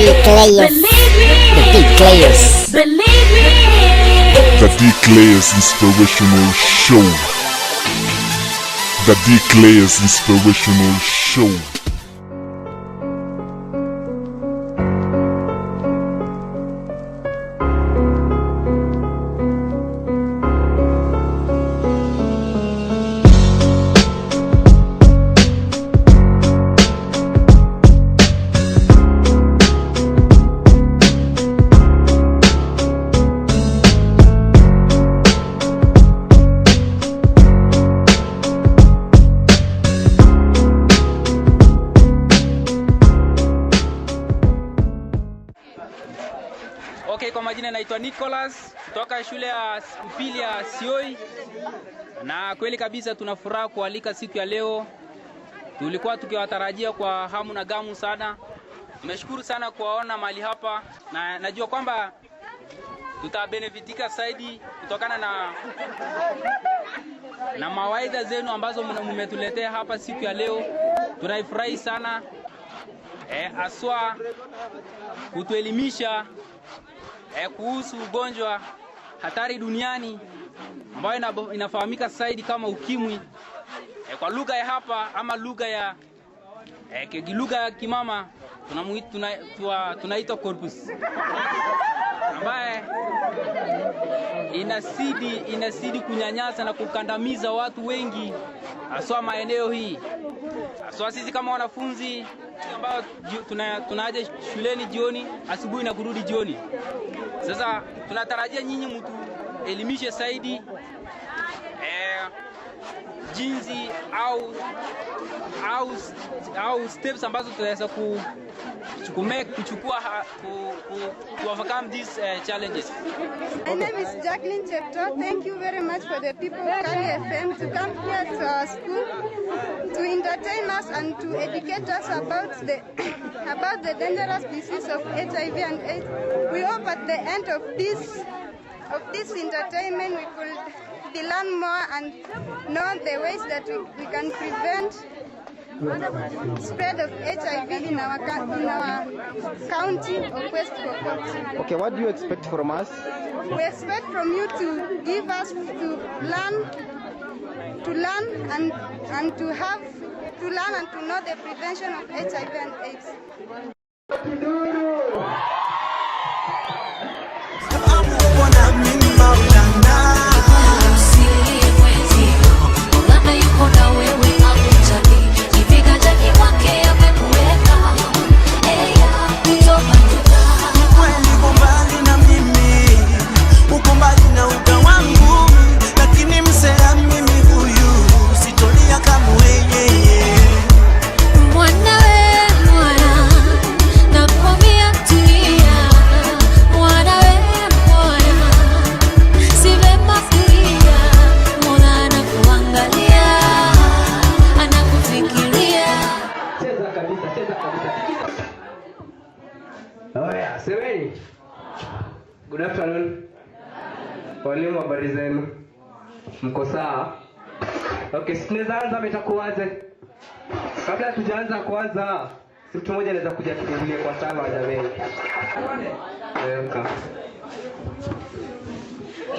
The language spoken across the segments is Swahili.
The D-Clayers Inspirational Show. The D-Clayers Inspirational Show. Okay, kwa majina naitwa Nicholas kutoka shule ya upili ya Sioi, na kweli kabisa tuna furaha kualika siku ya leo. Tulikuwa tukiwatarajia kwa hamu na gamu sana. Tumeshukuru sana kuwaona mahali hapa, na najua kwamba tutabenefitika zaidi kutokana na mawaidha zenu ambazo mmetuletea hapa siku ya leo. Tunaifurahi sana aswa kutuelimisha kuhusu ugonjwa hatari duniani ambayo inafahamika zaidi kama ukimwi, kwa lugha ya hapa ama lugha ya lugha ya kimama tunaita corpus, ambaye inasidi kunyanyasa na kukandamiza watu wengi haswa maeneo hii. Haswa sisi kama wanafunzi ambao tunaje shuleni jioni, asubuhi na kurudi jioni. Sasa tunatarajia nyinyi mtu elimishe zaidi jinsi au steps ambazo tunaweza kuchukua to overcome these challenges. My name is Jacqueline Chepto. Thank you very much for the people of Kali FM to come here to our school to entertain us and to educate us about the dangerous disease of HIV and AIDS. We hope at the end of this entertainment we could learn more and know the ways that we can prevent spread of HIV in our county of West Pokot. Okay, what do you expect from us? We expect from you to give us to learn and to know the prevention of HIV and AIDS. Good afternoon. Walimu, habari zenu? Mko sawa? Okay, tunaweza anza mtakuaje? Kabla tujaanza kwanza, mtu mmoja anaweza kuja kutulia kwa sala jamani.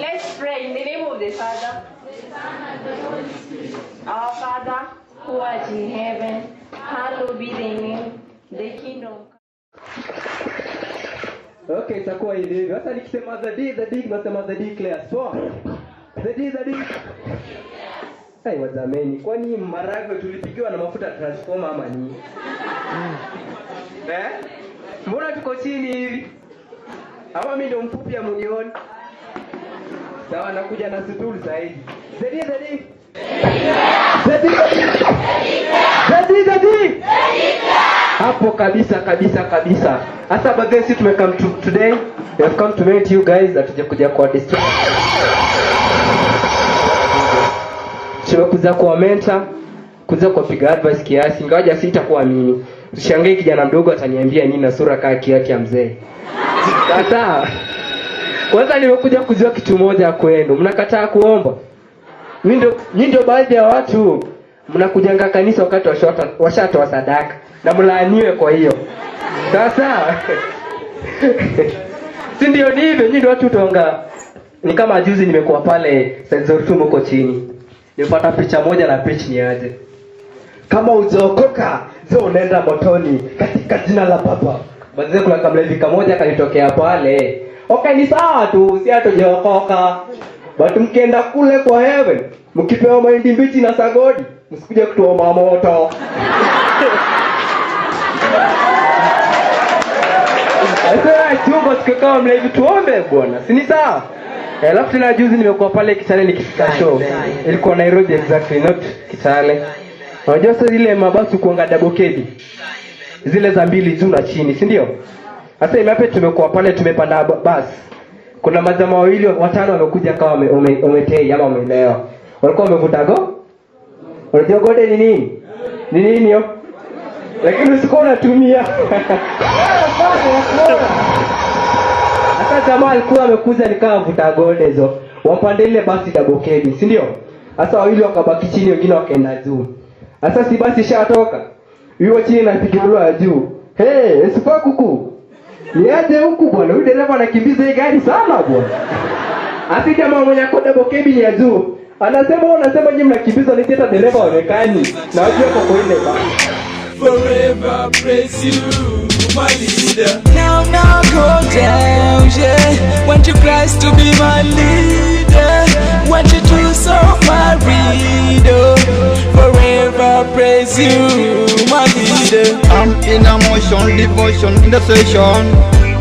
Let's pray in the name of the Father. Our Father who art in heaven, hallowed be thy name. The kingdom. Okay, itakuwa hivi. Sasa nikisema the D nasema the D-Clayers. So, the D. Hey, wazameni, kwani Maragwe tulipigiwa na mafuta transformer ama nini? Mbona tuko chini hivi? Ama mimi ndo mfupi ya munioni? Sawa, nakuja na stool zaidi. The D. Hapo kabisa. Hasa baadaye sisi tumekam today. We have come to meet you guys atakuja kwa district. Tumekuja kwa mentor, kuja kwa piga advice kiasi, ingawa sitakuwa mimi. Usishangae kijana mdogo ataniambia nini na sura kaa kiasi ya mzee. Kataa. Kwanza nimekuja kujua kitu moja kwenu. Mnakataa kuomba. Mimi ndio baadhi ya watu mnakujanga kanisa wakati washatoa sadaka na mlaaniwe kwa hiyo. Sasa Si ndio ni hivyo, nyinyi watu tonga. Ni kama juzi nimekuwa pale Senzortum huko chini. Nilipata picha moja na pitch ni aje. Kama uzokoka, sio unaenda motoni katika jina la Baba. Baadaye kuna kamlevi kamoja kanitokea pale. Okay, ni sawa tu, si hatujaokoka. But mkienda kule kwa heaven, mkipewa mahindi mbichi na sagodi, msikuje kutuomba moto. Sasa chungo tukikao mlevi tuombe bwana. Si ni sawa? Alafu tena juzi nimekuwa pale Kitale nikifika show. Ilikuwa Nairobi exactly, not Kitale. Unajua sasa zile mabasi kuanga double kedi. Zile za mbili juu na chini, si ndio? Sasa imeape tumekuwa pale tumepanda basi. Kuna majamaa wawili watano wamekuja kama umetei ama umelewa. Walikuwa wamevuta go? Unajua gode ni nini? Ni nini hiyo? Lakini usikuwa unatumia. Hata jamaa alikuwa amekuja nikawa vuta gode hizo. Wapande ile basi double kedi, si ndio? Sasa wawili wakabaki chini wengine wakaenda juu. Sasa si basi shatoka. Yuko chini na pikipiki juu. Hey, usipa kuku. Niaje huku bwana, huyu dereva anakimbiza hii gari sana bwana. Asi jamaa mwenye koda bokebi ni ya juu. Unasema nyinyi mnakimbiza ni hata dereva onekani. Na wajua kwa ile basi. Forever praise you, my leader. Now go down, yeah. Want you Christ to be my leader. Want you to serve my reader. Forever praise you, my leader. I'm in a motion, devotion, in the session.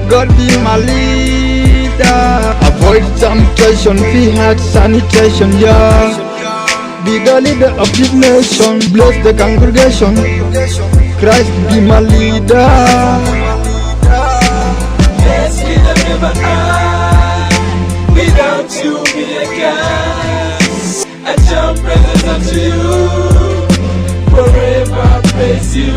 God be my leader. Avoid temptation, free heart sanitation, yeah. Be the leader of this nation. Bless the congregation. Christ be my leader. Blessed be the river I. Without you we can't. I jump presence unto you. Forever praise you,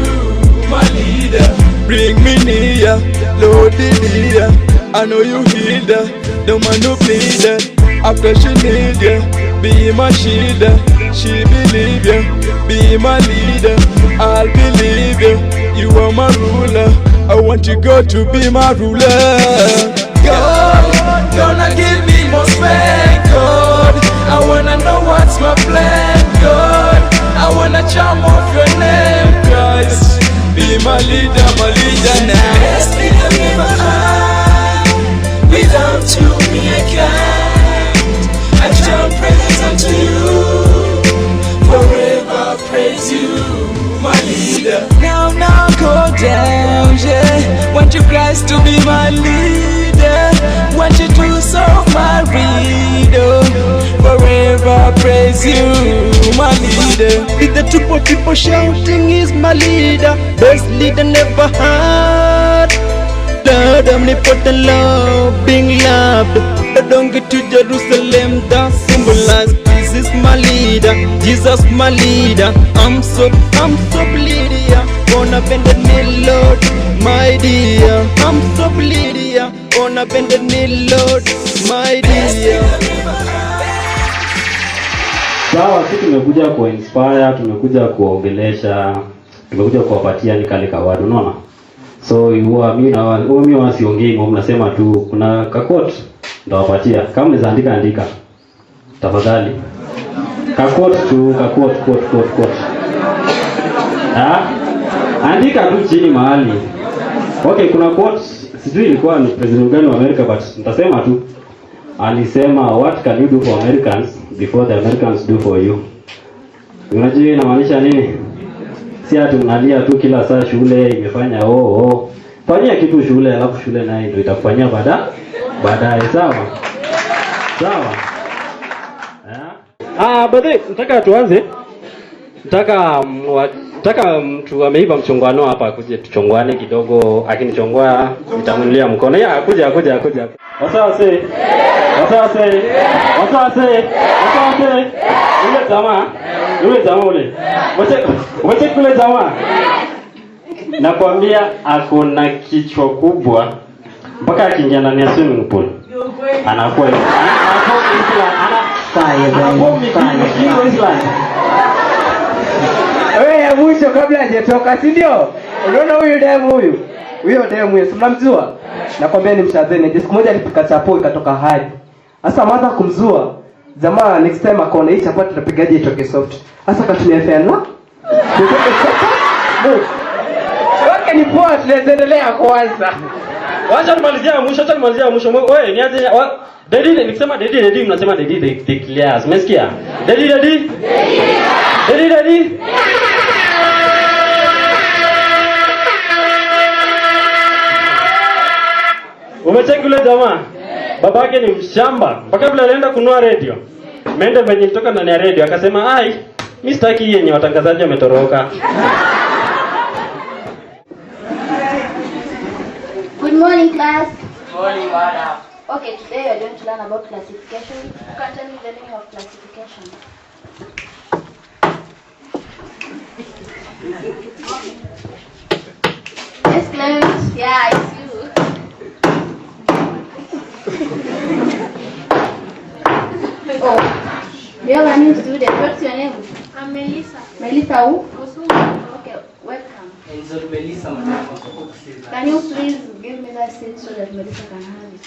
my leader. Bring me near, Lord the leader. I know you heal the man who pleaded. After she need you, be my shield. She believe you, be my leader. I'll believe you, you are my ruler. I want you God to be my ruler. God, gonna give me more strength, God. I wanna know what's my plan, God. I wanna charm off your name, Christ. Be my leader now. Blessed be the river I. Without you me I can't. I jump praise unto you. Forever praise you, my leader. Now go down, yeah. Want you Christ to be my leader. Want you to serve my reader. Forever praise you, my leader. With the troop of people shouting, is my leader. Best leader never had. Lord, omnipotent love, being loved. I don't get to Jerusalem, that symbolizes Jesus my leader, Jesus my leader. I'm so bleeding, on a bended knee, Lord, my dear. I'm so bleeding, on a bended knee, Lord, my dear. Sawa, sisi tumekuja kuinspire, tumekuja kuongelesha, tumekuja kuwapatia ni kale kawadu, unaona? So huwa mimi wasiongei, mnasema tu kuna kakot ndawapatia. Kama mnaandika andika. Tafadhali. Kakot tu, kakot. Andika tu chini mahali. Okay, kuna quote sijui ilikuwa ni president gani wa America but nitasema tu. Alisema, what can you do for Americans before the Americans do for you? Unajua inamaanisha nini? Si ati unalia tu kila saa shule imefanya fanyia kitu shule alafu shule nayo ndio itakufanyia baadaye, sawa? Baadaye nataka tuanze. Nataka mtu ameiba mchongwano hapa akuje tuchongwane kidogo, akinichongoa nitamnulia mkono. Kuja. Wasase. Yule jamaa ule. Wache kule jamaa. Nakwambia akona kichwa kubwa mpaka akiingia ndani ya swimming pool. Anakuwa wewe ya mwisho kabla hajatoka, si ndio? Unaona huyu demu huyu? Huyo demu Yesu mnamjua? Nakwambia ni mshazeni. Siku moja alipika chapo ikatoka hadi. Sasa mwanza kumzua. Jamaa next time akaona hii chapati tutapigaje itoke soft. Sasa katumia fena. Wake ni poa tunaendelea kwanza. Wacha tumalizia mwisho. Wewe niaje Daddy nikisema daddy mnasema daddy declares. Umesikia? Daddy. Umecheki yule jamaa? Babake ni mshamba. Mpaka vile alienda kununua radio. Ameenda venye kutoka ndani ya radio akasema, "Ai, mimi sitaki yenye watangazaji wametoroka." Good morning, class. Morning, bwana. Okay, today we are going to learn about classification. You can tell me the meaning of classification. Yes, Clement. Yeah, it's you. Oh, you have a new student. What's your name? I'm Melissa. Melissa who? Okay, welcome. Enzo Melissa madam. Can you please give me that seat so that Melissa can have it?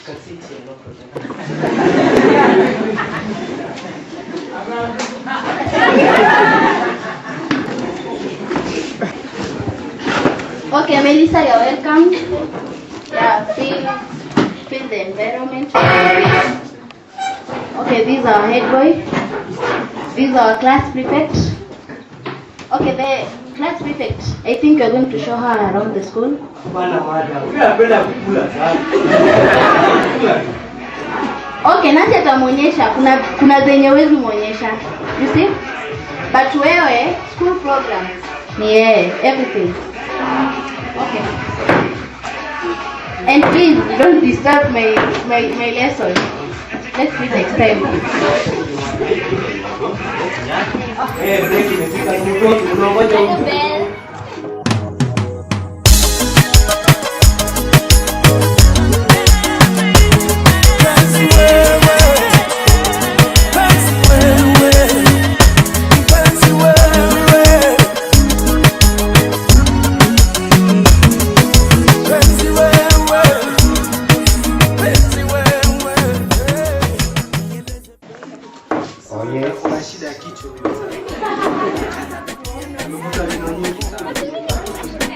Okay, Melissa, you're welcome. Yeah, feel the environment. Okay, these are our head boy. These are our class prefect. Okay, the class prefect. I think you're going to show her around the school. Okay, nasi atamuonyesha. Kuna zenye wezi muonyesha. You see? But wewe, school program. Yeah, everything. Okay. And please don't disturb my lesson. Let's meet next time.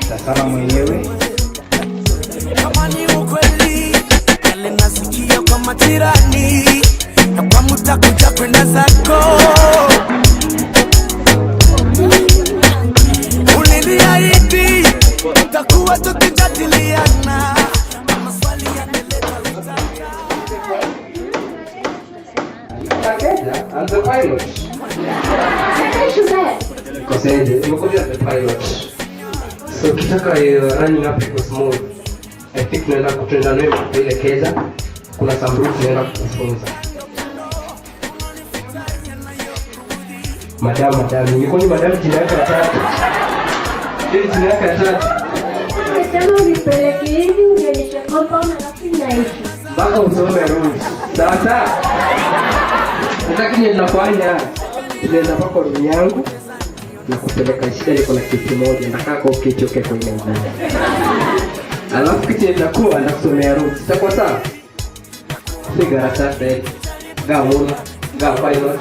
Sasa mwenyewe kama ni ukweli yale nasikia kwa majirani na kwa mtakuja kwenda zako uliniahidi utakuwa tukijadiliana maswali yaneleta vitaka. I'm the pilot. Koseje, nimekuja the pilot. So kitaka running up iko smooth. I think naenda kutenda nawe kuelekeza. Kuna some routes naenda kufunza. Madam, niko ni madam jina yake ya tatu. Hili jina yake ya tatu. Sema unipeleke hivi unionyeshe compound alafu naishi. Baka usome rules. Sawa. Nataka ninafanya. Tunaenda pako room yangu. Na kupeleka shida liko na kitu moja nataka kwa ukichoke kwa ile nguo. Alafu kitu nitakuwa nakusomea rules. Itakuwa sawa? Figure tafadhali. Ga pilot.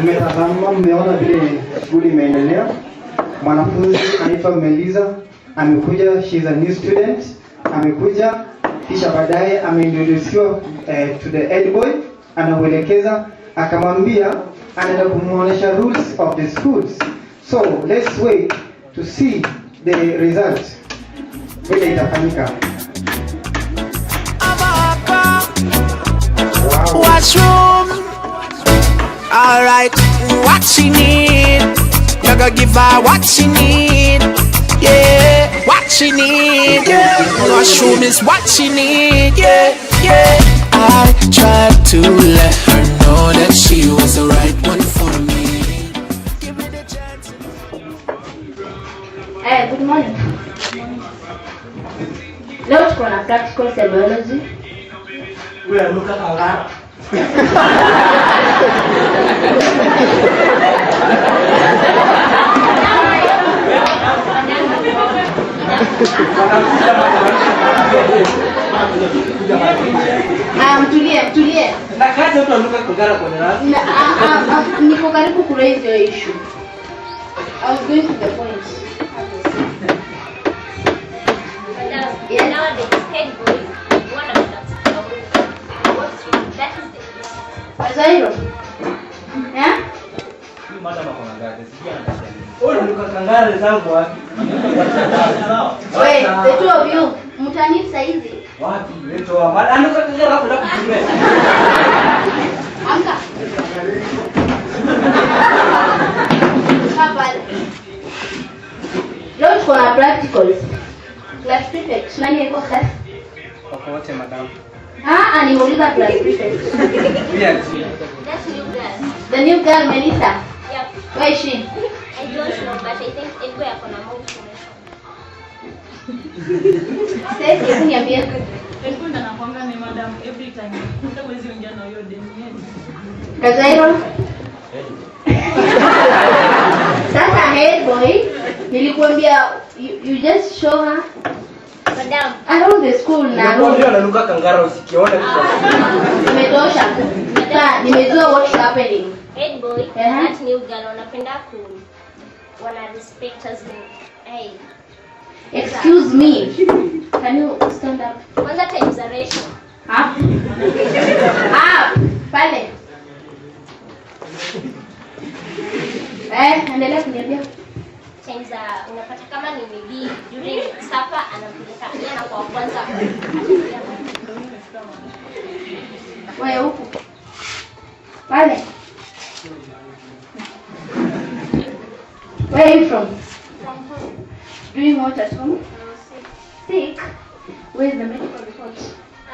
Mmetazama, mmeona vile shughuli imeendelea. Mwanafunzi anaitwa Melissa amekuja, she is a new student. Amekuja kisha baadaye ameintroduciwa to the head boy, anamuelekeza akamwambia anaenda kumuonesha rules of the schools. So let's wait to see the result vile itafanyika. Washroom. Alright, what she need, you gotta give her what she need. Yeah, what she need. Washroom is what she need. Yeah. I tried to let her know that she was the right one for me. Give me the chance. Hey, good morning. Leo tuko na practical biology. Wewe anuka kanga. Mtulie. Na kaje mtu anuka kangara kwa nani? Niko karibu ku raise your issue. I was going to the point. Yeah. Nowadays, head boy, one of them. That is the Azairo. Yeah? Madam akona gari. Wewe unuka kangara zangu wapi? Wait, the two of you, mtani saizi. Wapi? Leto wa anuka kangara kwa kutumia. Amka. Hapa. Leo tuko na practicals. Class prefect. Nani yuko class? Kwa wote madam. Niuliza class prefect. Yes. That's new girl. The new girl, Melissa. Yep. Where is she? I don't know, but I think anywhere I can more information. Stacey, hebu niambie. Nilikuwa nakwanga ni madam every time. Hutawezi ongea na hiyo demu yenu. Kazairo. Sasa head boy, nilikuambia you just show her. Madam. Around the school na. Ndio ananuka kangara usikiona kitu. Nimetosha. Sasa nimejua what's happening. Head boy, that new girl wanapenda wana respect us. Hey. Excuse me. Can you stand up? Kwanza times a ratio. Pale. Endelea kuniambia. Times unapata kama ni maybe during supper anampeleka yeye na kwa kwanza. Wewe huko. Pale. Where are you from? From home. Doing what at home? Sick. Where is the medical report?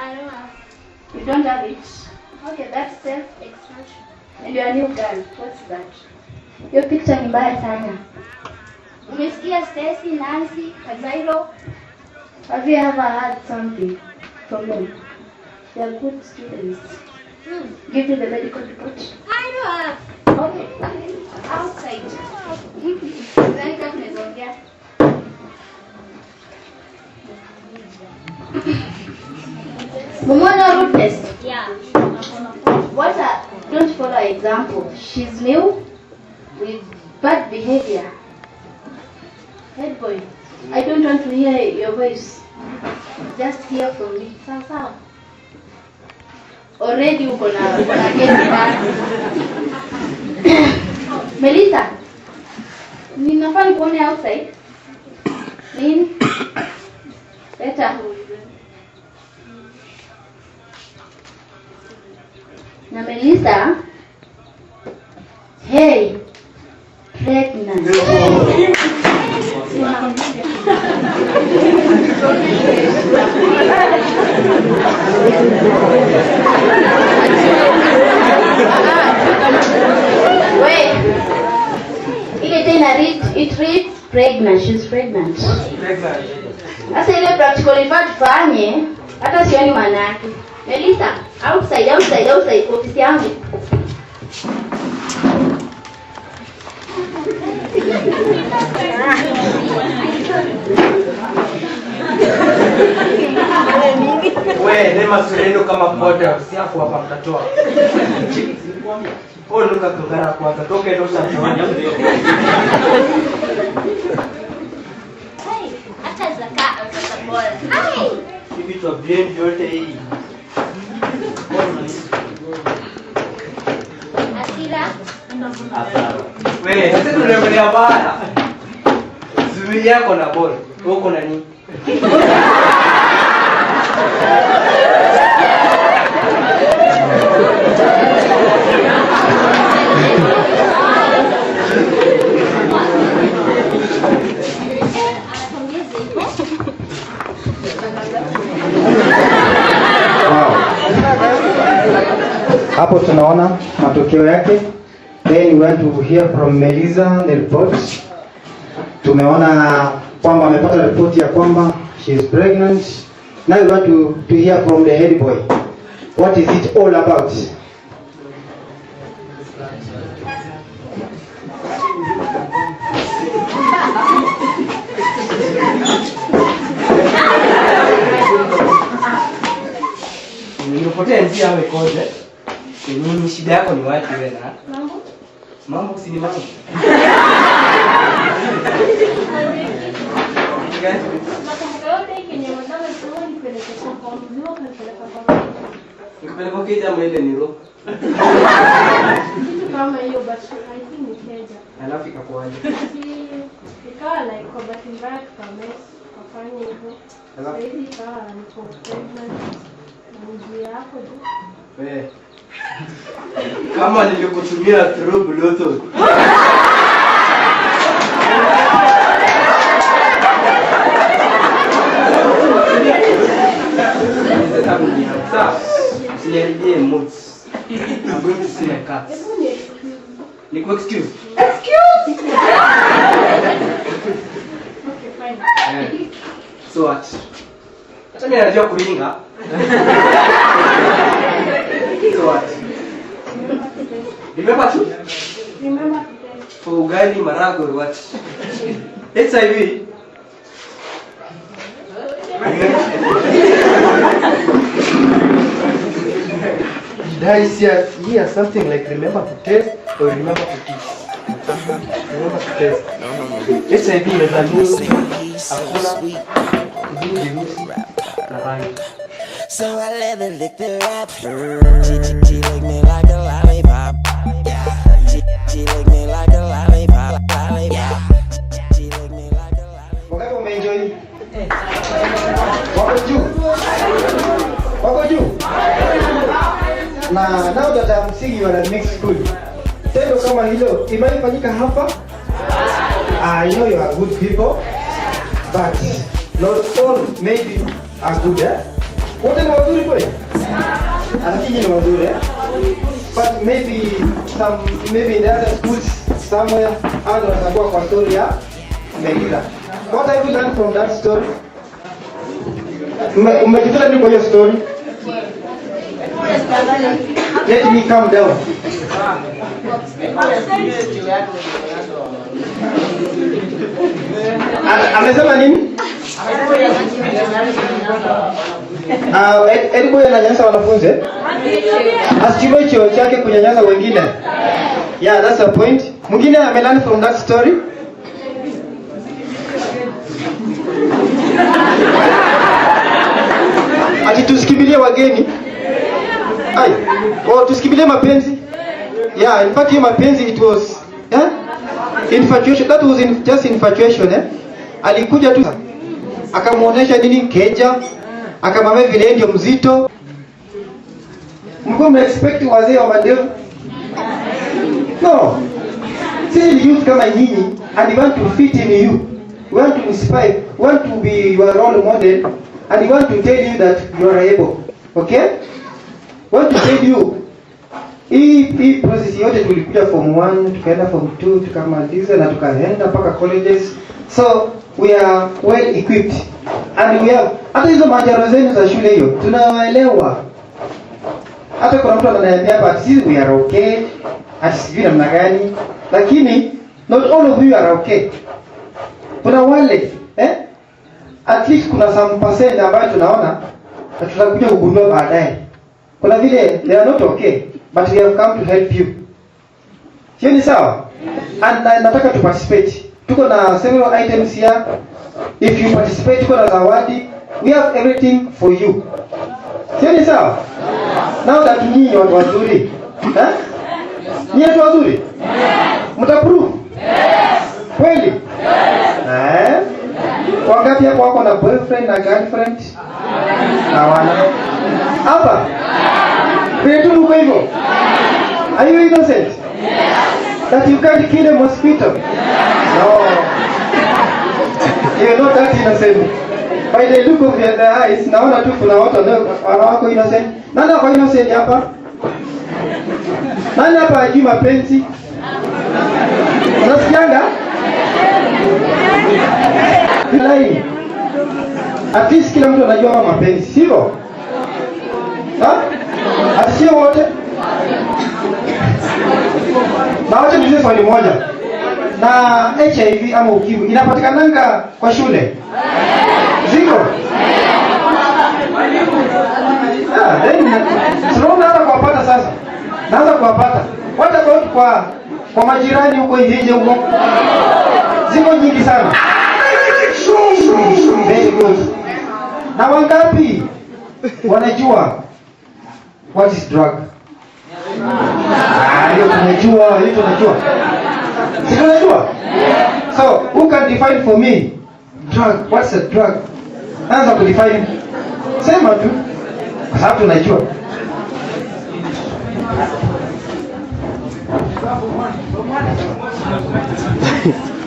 I don't have. You don't have it? Okay, that's self-explanatory. And you're a new girl. What's that? Your picture ni mbaya sana. Umesikia Stacey, Nancy, Kazairo? Have you ever had something from them? They are good students. Give me the medical report. I don't have. Okay. Outside. Then come and go here. Mumona root test. Yeah. Don't follow her example. She's new with bad behavior. Head boy, I don't want to hear your voice. Just hear from me. Sawa. Already uko na kesi tatu. Melissa, ninafaa nikuone outside. Nini? Leta. Na Melissa, hey, pregnant. Wait, it reads pregnant. She's pregnant. Sasa ile practical ifaa tufanye, hata sioni maana yake. Melissa, outside, ofisi yangu. Wewe nema surendo kama poda usiafu hapa mtatoa. Oh luka kangara kwanza toke ndo sasa. Hey, hata zaka amepata bora. Hey. Hivi tu blame yote hii. Asira. Wewe sasa tunaendelea baya. Zuri yako na bora. Uko na nini? Hapo tunaona matokeo yake. Then we want to hear from Melissa the report. Tumeona kwamba amepata ripoti ya kwamba she is pregnant. Now we want to hear from the head boy. What is it all about? Tafute njia awe koje. Nini shida yako ni wapi wewe na? Mambo si ni mambo. Nikupeleka Kenya mwende niro. Kama hiyo but I think ni Kenya. Alafu ikakuaje? Ikawa like kwa bahati mbaya tukamess kafanya hivyo. Sasa hivi ikawa niko pregnant. Ndio hapo tu. Wewe. Kama nilikutumia through Bluetooth. Usiharibie moods. I'm going to see my cats. Niku excuse. Excuse! Okay, fine. So what? Acha mimi najua kuringa. So what? Remember to? Remember today. For ugali, marago or what? HIV. Did I hear something like remember to test or remember to kiss? Remember to test. HIV imezaliwa hakuna virusi na rangi. So I let her lick the rap. She lick me like a lollipop. She lick me like a lollipop. She lick me like a lollipop. Wakati umeenjoy? Wako juu? Wako juu? Na now that I'm seeing you at mixed school, tendo kama hilo imefanyika hapa. I know you are good people, but not all maybe are good. Wote ni wazuri kweli? Anakiji ni wazuri. But maybe in the other schools somewhere others watakuwa kwa story ya Melila. What have you learned from that story? Umejifunza nini kwa hiyo story? Let me calm down. Amesema nini? Edboy ananyanyasa wanafunzi? Asichukue cheo chake kunyanyasa wengine. Yeah, that's the point. Mwingine amelearn from that story? Ati tusikimbilie wageni. Ai, tusikimbilie mapenzi. Yeah, in fact hiyo mapenzi it was infatuation. That was just infatuation Alikuja tu akamuonesha nini keja, akamwambia vile ndio mzito. Mko mexpect wazee wa mandevu? No. See youth kama nyinyi and you want to fit in you. We want to inspire, we want to be your role model and we want to tell you that you are able. Okay? We want to tell you hii process yote tulikuja form 1, tukaenda form 2, tukamaliza na tukaenda mpaka colleges. So we are well equipped and we have hata hizo majaro zenu za shule hiyo tunawaelewa. Hata kuna mtu ananiambia hapa sisi we are okay, ati sijui namna gani, lakini not all of you are okay. Kuna wale at least kuna some percent ambayo tunaona na tutakuja kugundua baadaye. Kuna vile they are not okay but we have come to help you. Sio ni sawa? And nataka tu participate. Tuko na several items here. If you participate, tuko na zawadi. We have everything for you. Sio ni sawa? Now that nyinyi watu wazuri. Nyinyi watu wazuri? Mtaprove? Kweli? Wangapi hapo wako na boyfriend na girlfriend? Hawana. Hapa? Vile tu uko hivyo? Are you innocent? That you can't kill a mosquito? No. You're not that innocent. By the look of your eyes, naona tu kuna watu wako innocent. Nani wako innocent hapa? Nani hapa hajui mapenzi? Unasikianga? Bilai. At least kila mtu anajua mapenzi, sio? Sio wote? Na wacha niulize swali moja. Na HIV ama ukimwi inapatikananga kwa shule? Ziko? Tunaona hata kuwapata sasa. Naanza kuwapata. What about kwa majirani huko nje huko? Ziko nyingi sana. Very good. Na wangapi wanajua what is drug? Hiyo tunajua. Si tunajua? So, who can define for me drug? What's a drug? Anza ku define. Sema tu. Kwa sababu tunajua.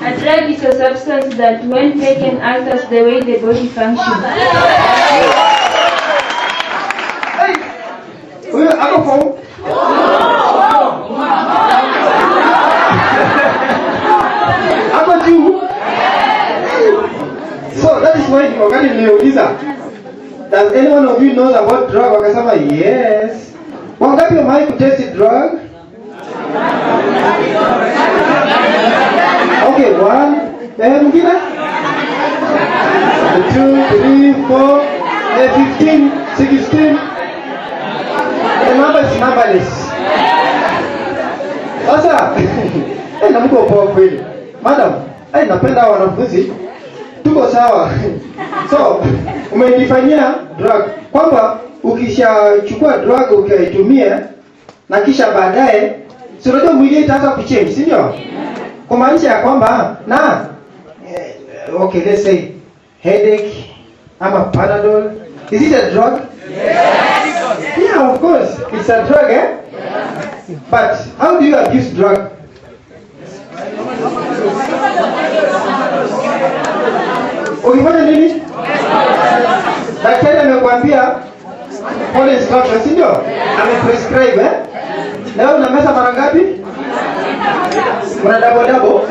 A drug is a substance that, when taken, alters the way the body functions. Huyo ako form? Ako juu? So that is why wakati niliuliza, does anyone of you knows about drug? Wakasema yes. Wangapi wamewahi kutest drug? Okay, 1. Mwingine? 2, 3, 4, 15, 16. The number is numberless. Sasa, na mko poa kweli. Madam, napenda wanafunzi. Tuko sawa. So, umenifanyia drug. Kwamba ukishachukua drug ukaitumia na kisha baadaye si unajua mwili itaanza kuchange, si ndio? Kumaanisha ya kwamba okay, let's say headache ama Panadol, is it a drug? Yes. Yeah, of course, it's a drug, eh? But how do you abuse drug? Ukifanya nini? Daktari amekwambia follow instructions, si ndio? Ameprescribe, eh? Leo unameza mara ngapi? Una double?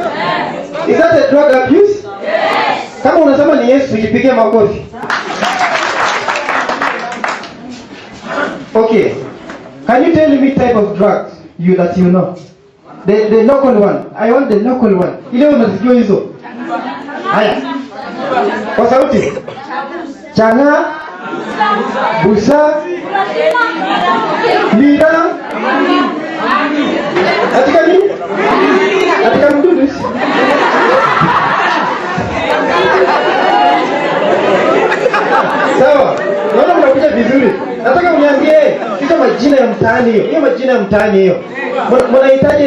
Is that a drug abuse? Yes. Kama unasema ni yes, ujipigie makofi. Okay. Can you tell me type of drugs that you know? The local one. I want the local one. Ile unazijua hizo. Haya. Kwa sauti. Chana, busa, lira. Katika nini? Katika mdudu. Sawa. Naona mnakuja vizuri. Nataka uniambie hizo majina ya mtaani hiyo. Hiyo majina ya mtaani hiyo. Mnahitaji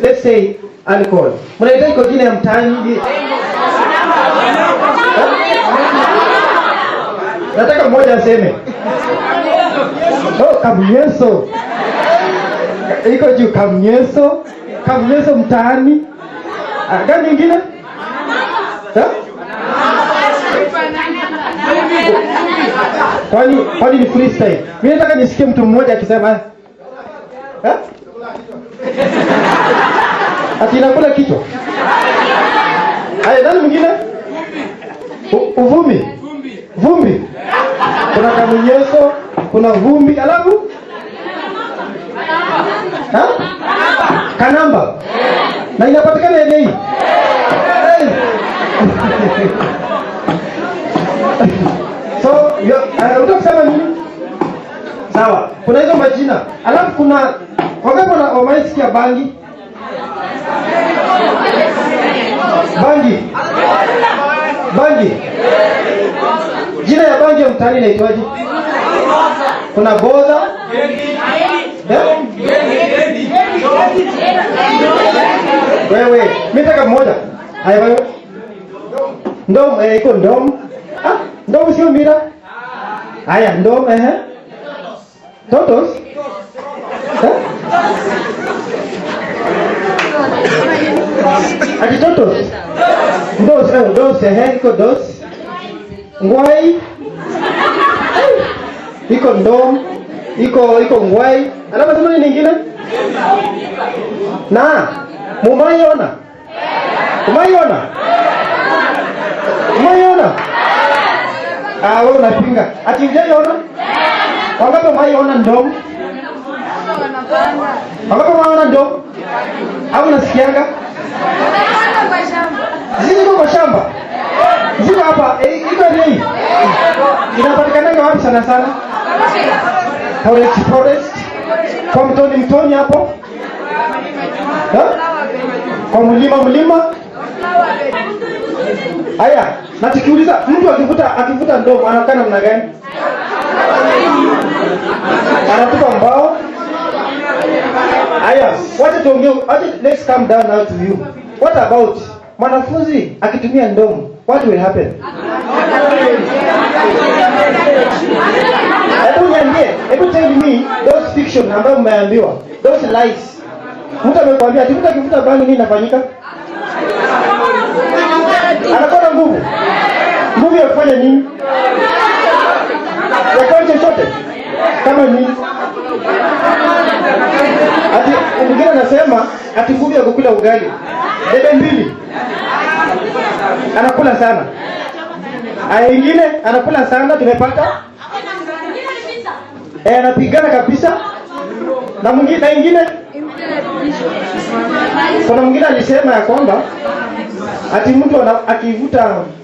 let's say alcohol. Mnahitaji kwa jina ya mtaani. Nataka mmoja aseme. Kamnyeso. Iko juu kamnyeso. Kamnyeso mtaani. Gani nyingine? Kwani ni freestyle. Mimi nataka nisikie mtu mmoja akisema ati inakula kichwa. Haya, nani mwingine? Uvumi. Vumbi. Kuna kamnyeso, kuna vumbi, alafu Kanamba. Na inapatikana eneo hii. So, utasema nini? Sawa. Kuna hizo majina. Alafu kuna wangapi wamesikia bangi? Bangi. Jina ya bangi ya mtaani inaitwaje? Kuna boza. Wewe, mimi nataka mmoja. Haya wewe. Ndom, iko ndom. Ndom sio mira. Haya, ndom, Totos. Ati totos. Dos, iko dos. Ngwai. Iko ndom. Iko ngwai. Alafu sema nini nyingine? Na, Umaiona? Wewe unapinga. Ati hujaiona? Wangapi umaiona ndom? Wangapi umeona ndom? Au unasikianga? Ziko kwa shamba. Ziko hapa, iko nini? Inapatikana wapi sana? Forest. Kwa mtoni hapo. Kwa mlima. Haya, na tukiuliza mtu akivuta ndogo anakaa namna gani? Anatupa mbao. Haya, let's calm down now to you. What about mwanafunzi akitumia ndomo? What will happen? Hebu tell me those fiction ambayo mmeambiwa, those lies. Mtu amekwambia ati mtu akivuta bangi nini inafanyika? Anakuwa na nguvu ya kufanya nini? Ya kufanya chochote kama nini? Ati mwingine anasema ati nguvu ya kukula ugali debe mbili anakula sana. Aya, ingine anakula sana, tumepata anapigana kabisa. Na ingine kuna mwingine alisema ya kwamba ati mtu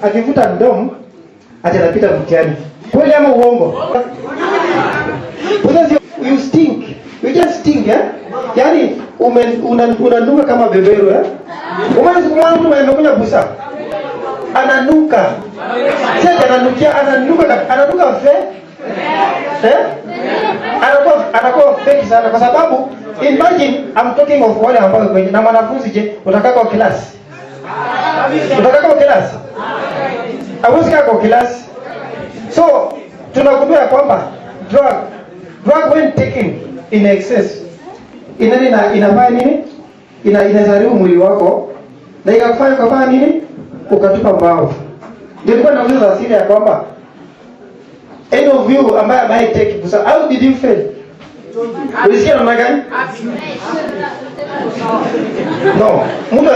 akivuta ndomo ati anapita mtihani. Kweli ama uongo? Because you stink. You just stink, eh? Yaani unanuka kama beberu, eh? Umeona mtu amekunya busa. Ananuka. Sasa ananuka fe. Anakuwa fake sana kwa sababu imagine I'm talking of wale ambao kwenye na mwanafunzi je, utakaa kwa class. Hawezi kaa kwa class. So tunagundua kwamba drug when taken in excess inafanya nini? Inaharibu mwili wako na ikakufanya kufanya nini? Ukatupa mbao. Ndio ilikuwa nauliza asili ya kwamba any of you ambaye take busa, how did you fail? Ulisikia namna gani? No, mtu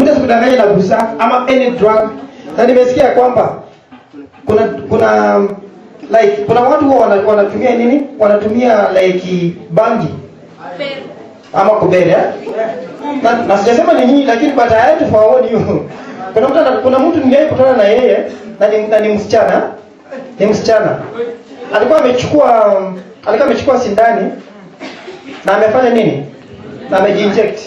asikudanganye na busa ama any drug. Na nimesikia kwamba kuna watu wanatumia nini? Wanatumia like bangi ama kubele. Na sijasema ni nyinyi, lakini but I have to forward you. Kuna mtu niliye kutana na yeye na ni msichana. Ni msichana. Alikuwa amechukua sindani na amefanya nini? Na amejiinject.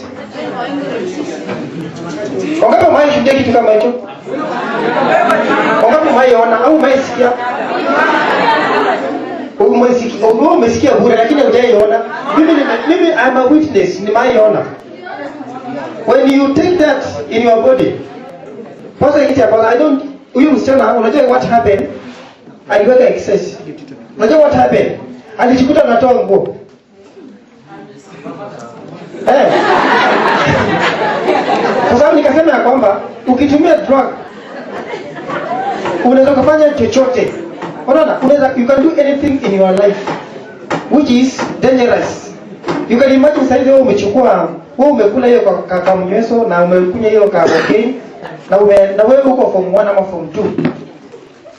Wangapi wameshuhudia kitu kama hicho? Wangapi wameona au umesikia? Umesikia bure lakini hujaiona. Mimi I'm a witness, nimeiona. When you take that in your body, huyu msichana unajua what happened? Aliweka excess. Unajua what happened? Alijikuta anatoa nguo. Kwa sababu nikasema ya kwamba ukitumia drug unaweza kufanya chochote. Unaona? You can do anything in your life which is dangerous. You can imagine sasa wewe umekula hiyo kwa mnyweso na umekunywa hiyo kwa cocaine na wewe uko form 1 ama form 2.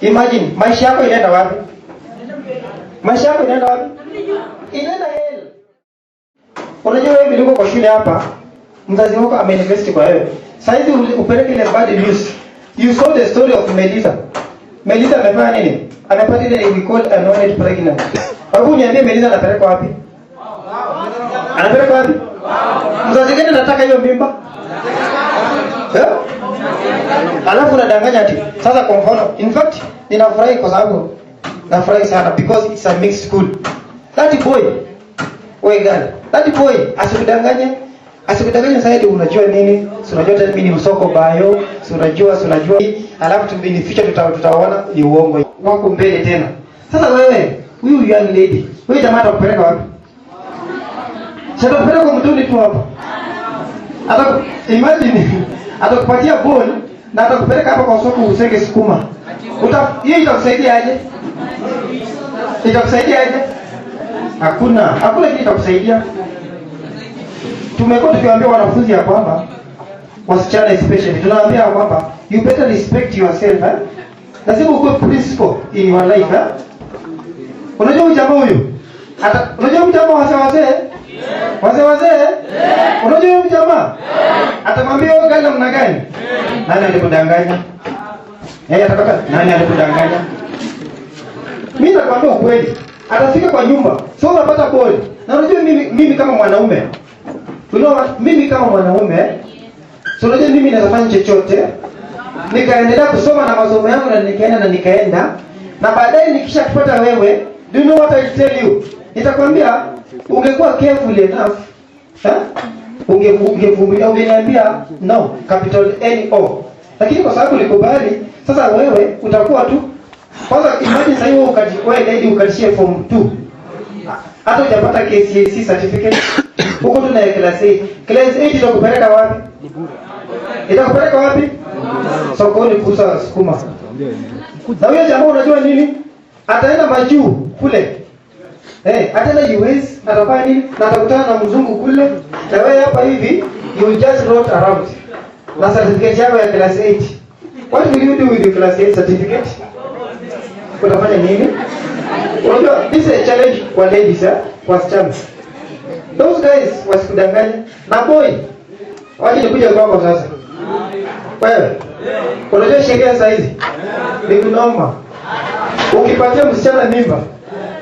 Imagine maisha yako inaenda wapi? Inaenda hell. Unajua wewe uliko kwa shule hapa, mzazi wako ameinvest kwa wewe. Sasa hivi upeleke ile bad news. You saw the story of Melissa. Melissa amefanya nini? Amepata ile we call annoyed pregnant. Hebu niambie Melissa anapeleka wapi? Mzazi gani anataka hiyo mimba? Alafu unadanganya ati. Sasa kwa mfano, in fact, ninafurahi kwa sababu nafurahi sana because it's a mixed school. That boy asikudanganye sasa unajua nini? Si unajua tena mimi ni msoko bayo, si unajua. Alafu tumenificha tutaona ni uongo. Wako mbele tena. Sasa wewe, huyu young lady, wewe jamaa atakupeleka wapi? Sasa kupeleka kwa mtoni tu hapa. Imagine atakupatia ball na atakupeleka hapa kwa soko usenge sukuma. Hiyo itakusaidia aje? Hakuna kitu itakusaidia. Tumekuwa tukiwaambia wanafunzi ya kwamba wasichana especially tunawaambia kwamba you better respect yourself, eh? Lazima uwe principle in your life, eh? Unajua huyu wazee? Unajua huyu jamaa? Atamwambia wewe gani namna gani? Nani alikudanganya? Atakaka nani alikudanganya? Mimi nakwambia ukweli. Atafika kwa nyumba. Sio unapata ball. Na unajua mimi kama mwanaume. Mimi kama mwanaume, so unajua mimi naweza fanya chochote. Nikaendelea kusoma na masomo yangu na nikaenda. Na baadaye nikishakupata wewe, do you know what I tell you? Nitakwambia ungekuwa careful enough. Ungeniambia no, capital N O. Lakini kwa sababu ulikubali, sasa wewe utakuwa tu. Kwanza imagine sasa hiyo ukatishie form 2. Hata hujapata KCSE certificate. Huko tuna class 8. Class 8 itakupeleka wapi? Itakupeleka wapi? Sokoni kuuza sukuma. Na huyo jamaa unajua nini? Ataenda majuu kule. Ataenda US, atafanya nini? Na atakutana na mzungu kule. Na wewe hapa hivi, you will just roll around. Na certificate yako ya class 8. What will you do with your class 8 certificate? Utafanya nini? Unajua, this is a challenge kwa ladies, kwa wasichana. Those guys wasikudanganya. Na boy, waje nikuja kwako sasa. Wewe, unajua sheria saa hizi? Ni kunoma. Ukipatia msichana mimba,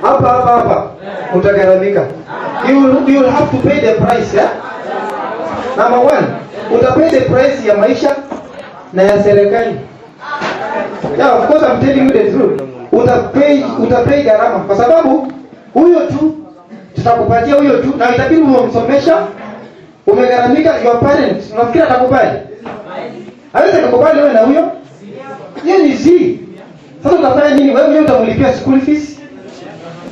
hapa utagharamika. You will have to pay the price, Number 1, utapay the price ya maisha na ya serikali. Yeah, of course I'm telling you the truth. Utapay gharama kwa sababu huyo tu tutakupatia huyo tu na itabidi umsomesha, umegharamika. Your parents unafikiri atakubali? Hawezi kukubali wewe na huyo. Yeye ni zi. Sasa utafanya nini? Wewe utamlipia school fees.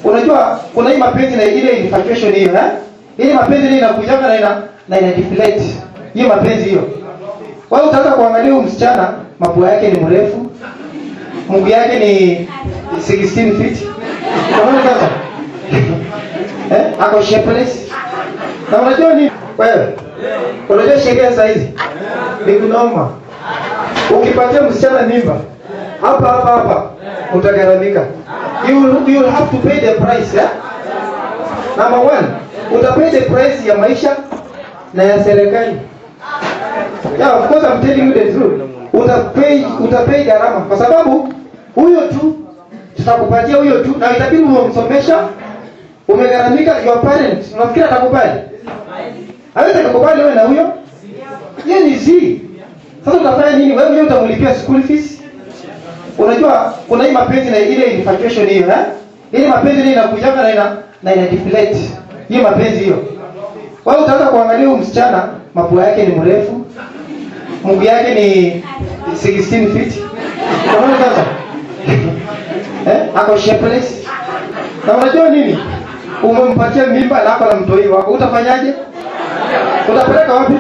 Unajua kuna hii mapenzi na ile infatuation hiyo, Ile mapenzi ile inakujanga na ina deflate. Hiyo mapenzi hiyo. Wewe utaanza kuangalia huyu msichana, mapua yake ni mrefu. Mguu yake ni 16 feet. Unaona sasa? Ako shapeless. Na unajua nini? Wewe. Unajua sheria saa hizi? Ni kunoma. Ukipatia msichana mimba, hapa utagharamika. You will have to pay the price, Number 1, utapay the price ya maisha na ya serikali. Yeah, of course I'm telling you the truth. Utapay gharama kwa sababu huyo tu tutakupatia huyo tu na itabidi umsomesha, umegharamika. Your parents unafikiri atakubali? Hawezi kukubali wewe na huyo. Yeye ni zi. Sasa utafanya nini? Wewe utamlipia school fees. Unajua kuna hii mapenzi na ile infatuation hiyo, Ile mapenzi ile inakujanga na ina deflate. Hiyo mapenzi hiyo. Wewe utaanza kuangalia huyu msichana, mapua yake ni mrefu. Mguu yake ni 16 feet. Unaona sasa? Ako shapeless. Na unajua nini? Umempatia mimba na hapo na mtoi wako. Utafanyaje? Utapeleka wapi?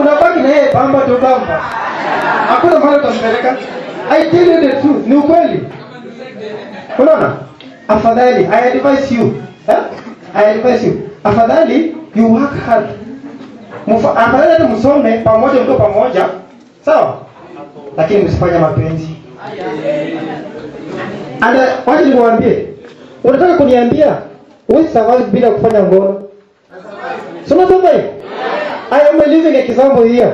Unabaki na yeye bamba tu bamba. Hakuna mahali utampeleka. I tell you the truth. Ni ukweli. Unaona? Afadhali I advise you. Afadhali you work hard. Afadhali msome pamoja, mko pamoja. Sawa? Lakini msifanye mapenzi. Wacha niwaambie. Unataka kuniambia wewe survive bila kufanya ngono? Sema survive. I am living an example here.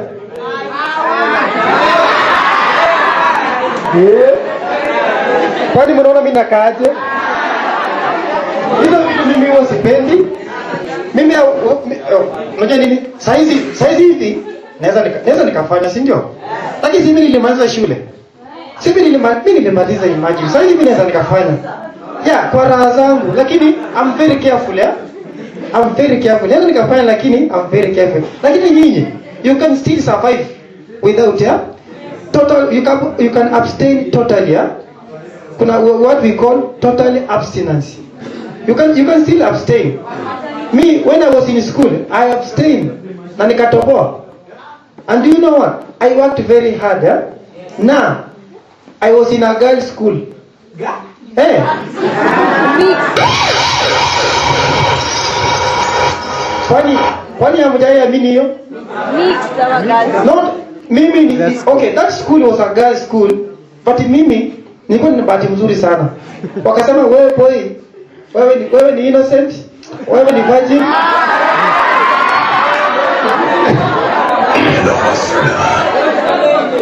Kwani mnaona mimi nakaaje? Hizo vitu mimi huwa sipendi. Mimi unajua nini? Saizi hivi naweza nikafanya, si ndio? Lakini mimi nilimaliza shule. Mimi nilimaliza imagine. Saizi mimi naweza nikafanya. Yeah, kwa raha zangu, lakini I'm very careful, I'm very careful. Naweza nikafanya lakini I'm very careful. Lakini nyinyi, you can still survive without total, you can abstain totally, Kuna what we call total abstinence. You can still abstain. Me, when I was in school, I abstained na nikatoboa. And do you know what? I worked very hard, Now, I was in a girls' school. Kwani hamjaamini hiyo? No, okay, that school was a girls' school, but mimi nilikuwa na bahati mzuri sana. Wakasema wewe boy, wewe ni innocent, wewe ni virgin.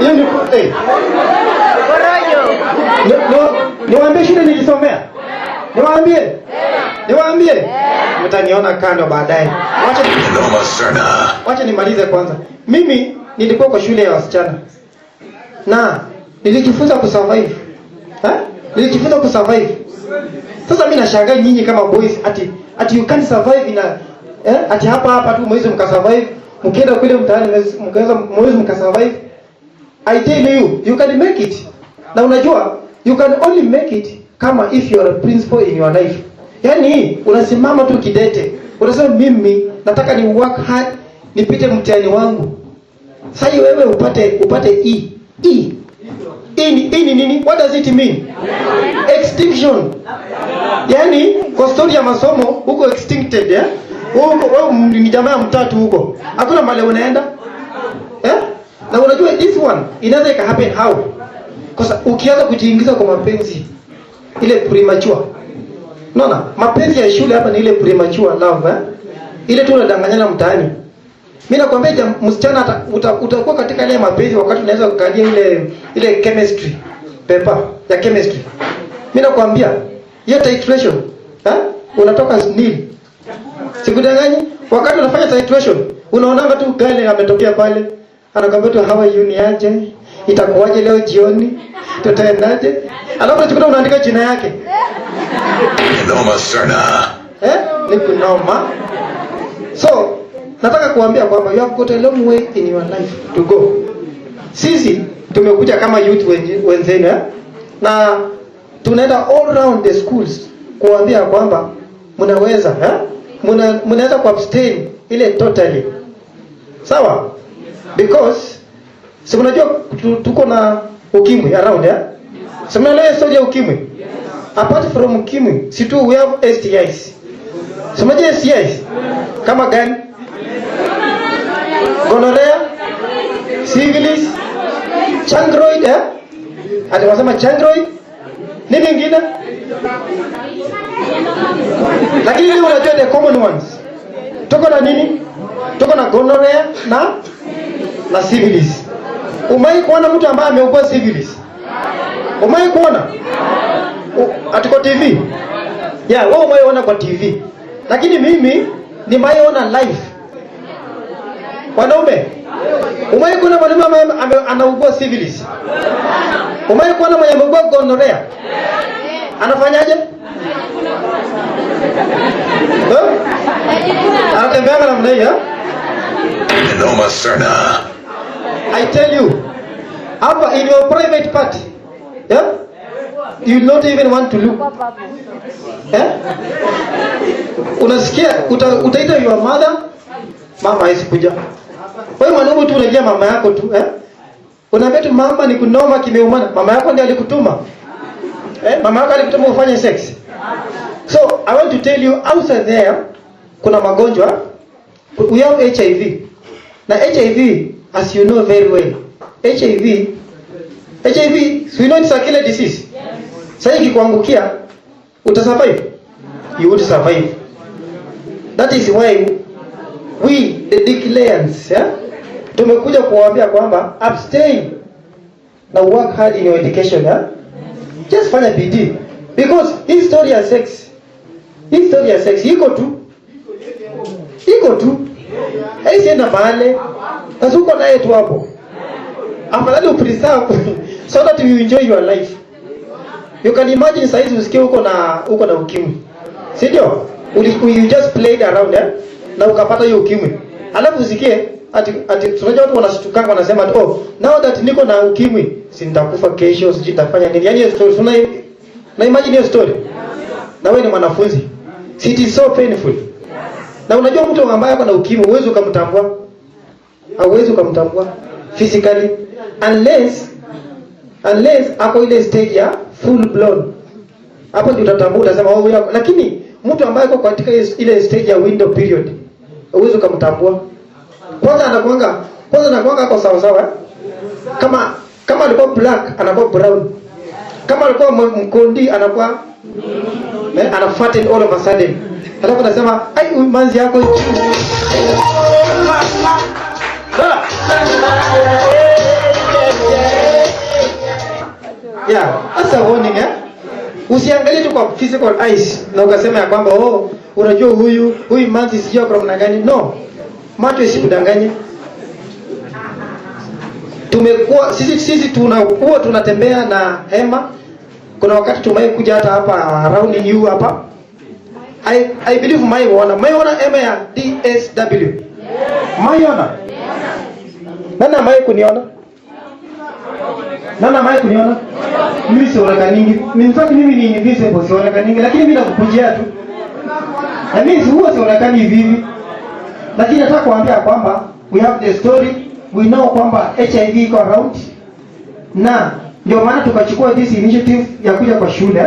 Hiyo ni Niwaambie shule nilisomea? Niwaambie? Niwaambie? Mtaniona kando baadaye. Wacha nimalize kwanza. Mimi nilikuwa kwa shule ya wasichana. Na nilijifunza kusurvive. Nilijifunza kusurvive. Sasa mimi nashangaa nyinyi kama boys ati you can't survive in a ati hapa tu mwezi mkasurvive, mkienda kule mtaani mwezi mkasurvive. I tell you can make it. Na unajua you can only make it kama if you are a principal in your life. Yaani unasimama tu kidete. Unasema mimi nataka ni work hard nipite mtihani wangu. Sasa wewe upate E. E ni nini? What does it mean? Extinction. Yaani kwa story ya masomo huko extincted huko ni jamaa mtatu huko. Hakuna mahali unaenda. Na unajua this one inaweza ika happen how? Kwa sababu ukianza kujiingiza kwa mapenzi ile premature. Unaona? Mapenzi ya shule hapa ni ile premature love ile tu unadanganyana mtaani. Mimi nakwambia msichana utakuwa katika ile mapenzi wakati unaweza kukalia ile chemistry paper ya chemistry. Mimi nakwambia hiyo titration unatoka nil. Sikudanganyi, wakati unafanya titration unaonanga tu gani ametokea pale. Anakwambia tu how are you niaje? Itakuwaje leo jioni? Tutaendaje? Alafu unachukua unaandika jina yake. Noma sana. Ni kunoma. So, nataka kuambia kwamba you have got a long way in your life to go. Sisi tumekuja kama youth wenzenu na tunaenda all around the schools kuambia kwamba mnaweza mnaweza kuabstain ile totally. Sawa? Because si unajua tuko na ukimwi around si mnaelewa story ya ukimwi? Apart from ukimwi, si tu we have STIs. Si mnajua STIs? Kama gani? Gonorrhea, syphilis, chancroid ati wasema chancroid? Nini nyingine? Lakini leo unajua the common ones. Tuko na nini? Tuko na gonorrhea na syphilis. Umewahi kuona mtu ambaye ameugua syphilis? Umewahi kuona? Atiko TV? Wewe umewahi kuona kwa TV. Lakini mimi nimewahi kuona live. Wanaume, umewahi kuona mwanamume ambaye anaugua syphilis? Umewahi kuona mwenye ameugua gonorrhea? Anafanyaje? Anatembea namna hiyo. Noma sana. I tell you, hapa in your private party, you not even want to look. Unasikia utaita your mother, mama haisikuja. Wewe mwanaume tu unajia mama yako tu, unaambia tu mama ni kunoma kimeumana. Mama yako ndiye alikutuma. Mama yako alikutuma ufanye sex. So, I want to tell you outside there kuna magonjwa. We have HIV. Na HIV, as you know very well, HIV, so you know it's a killer disease. Sasa ikikuangukia, utasurvive? You would survive. That is why we, the declarants, tumekuja kuwaambia kwamba abstain na work hard in your education. Just fanya bidii. Because hii story ya sex iko tu. Haisienda mahali. Sasa uko naye tu hapo. Afadhali upreserve so that you enjoy your life. You can imagine size usikie uko na ukimwi. Si ndio? You just played around na ukapata hiyo ukimwi. Alafu usikie ati tunajua watu wanashtukanga wanasema now that niko na ukimwi si nitakufa kesho siji nitafanya nini. Yaani hiyo story na imagine hiyo story. Na wewe ni mwanafunzi. It is so painful. Na unajua mtu ambaye ako na ukimwi huwezi ukamtambua. Hauwezi ukamtambua physically unless ako ile stage ya full blown. Hapo ndio utatambua utasema lakini mtu ambaye ako katika ile stage ya window period huwezi ukamtambua. Kwanza anakuanga kwa sawa. Kama alikuwa black anakuwa brown. Kama alikuwa mkondi anakuwa anafatten all of a sudden. Alafu anasema manzi yako that's a warning Usiangalie tu kwa physical eyes na ukasema ya kwamba unajua huyu manzi sijua kwa namna gani. No. Macho isikudanganye. Tumekuwa sisi tunatembea na hema. Kuna wakati tumekuja hata hapa around you hapa. I believe maiona hema ya DSW. Maiona. Nana mai kuniona? Mimi sionekaningi. Mimi ni invisible, sionekaningi, lakini mimi nakukujia tu. Na mimi huwa sionekani hivi. Lakini nataka kuambia kwamba we have the story, we know kwamba HIV iko around. Na ndio maana tukachukua this initiative ya kuja kwa shule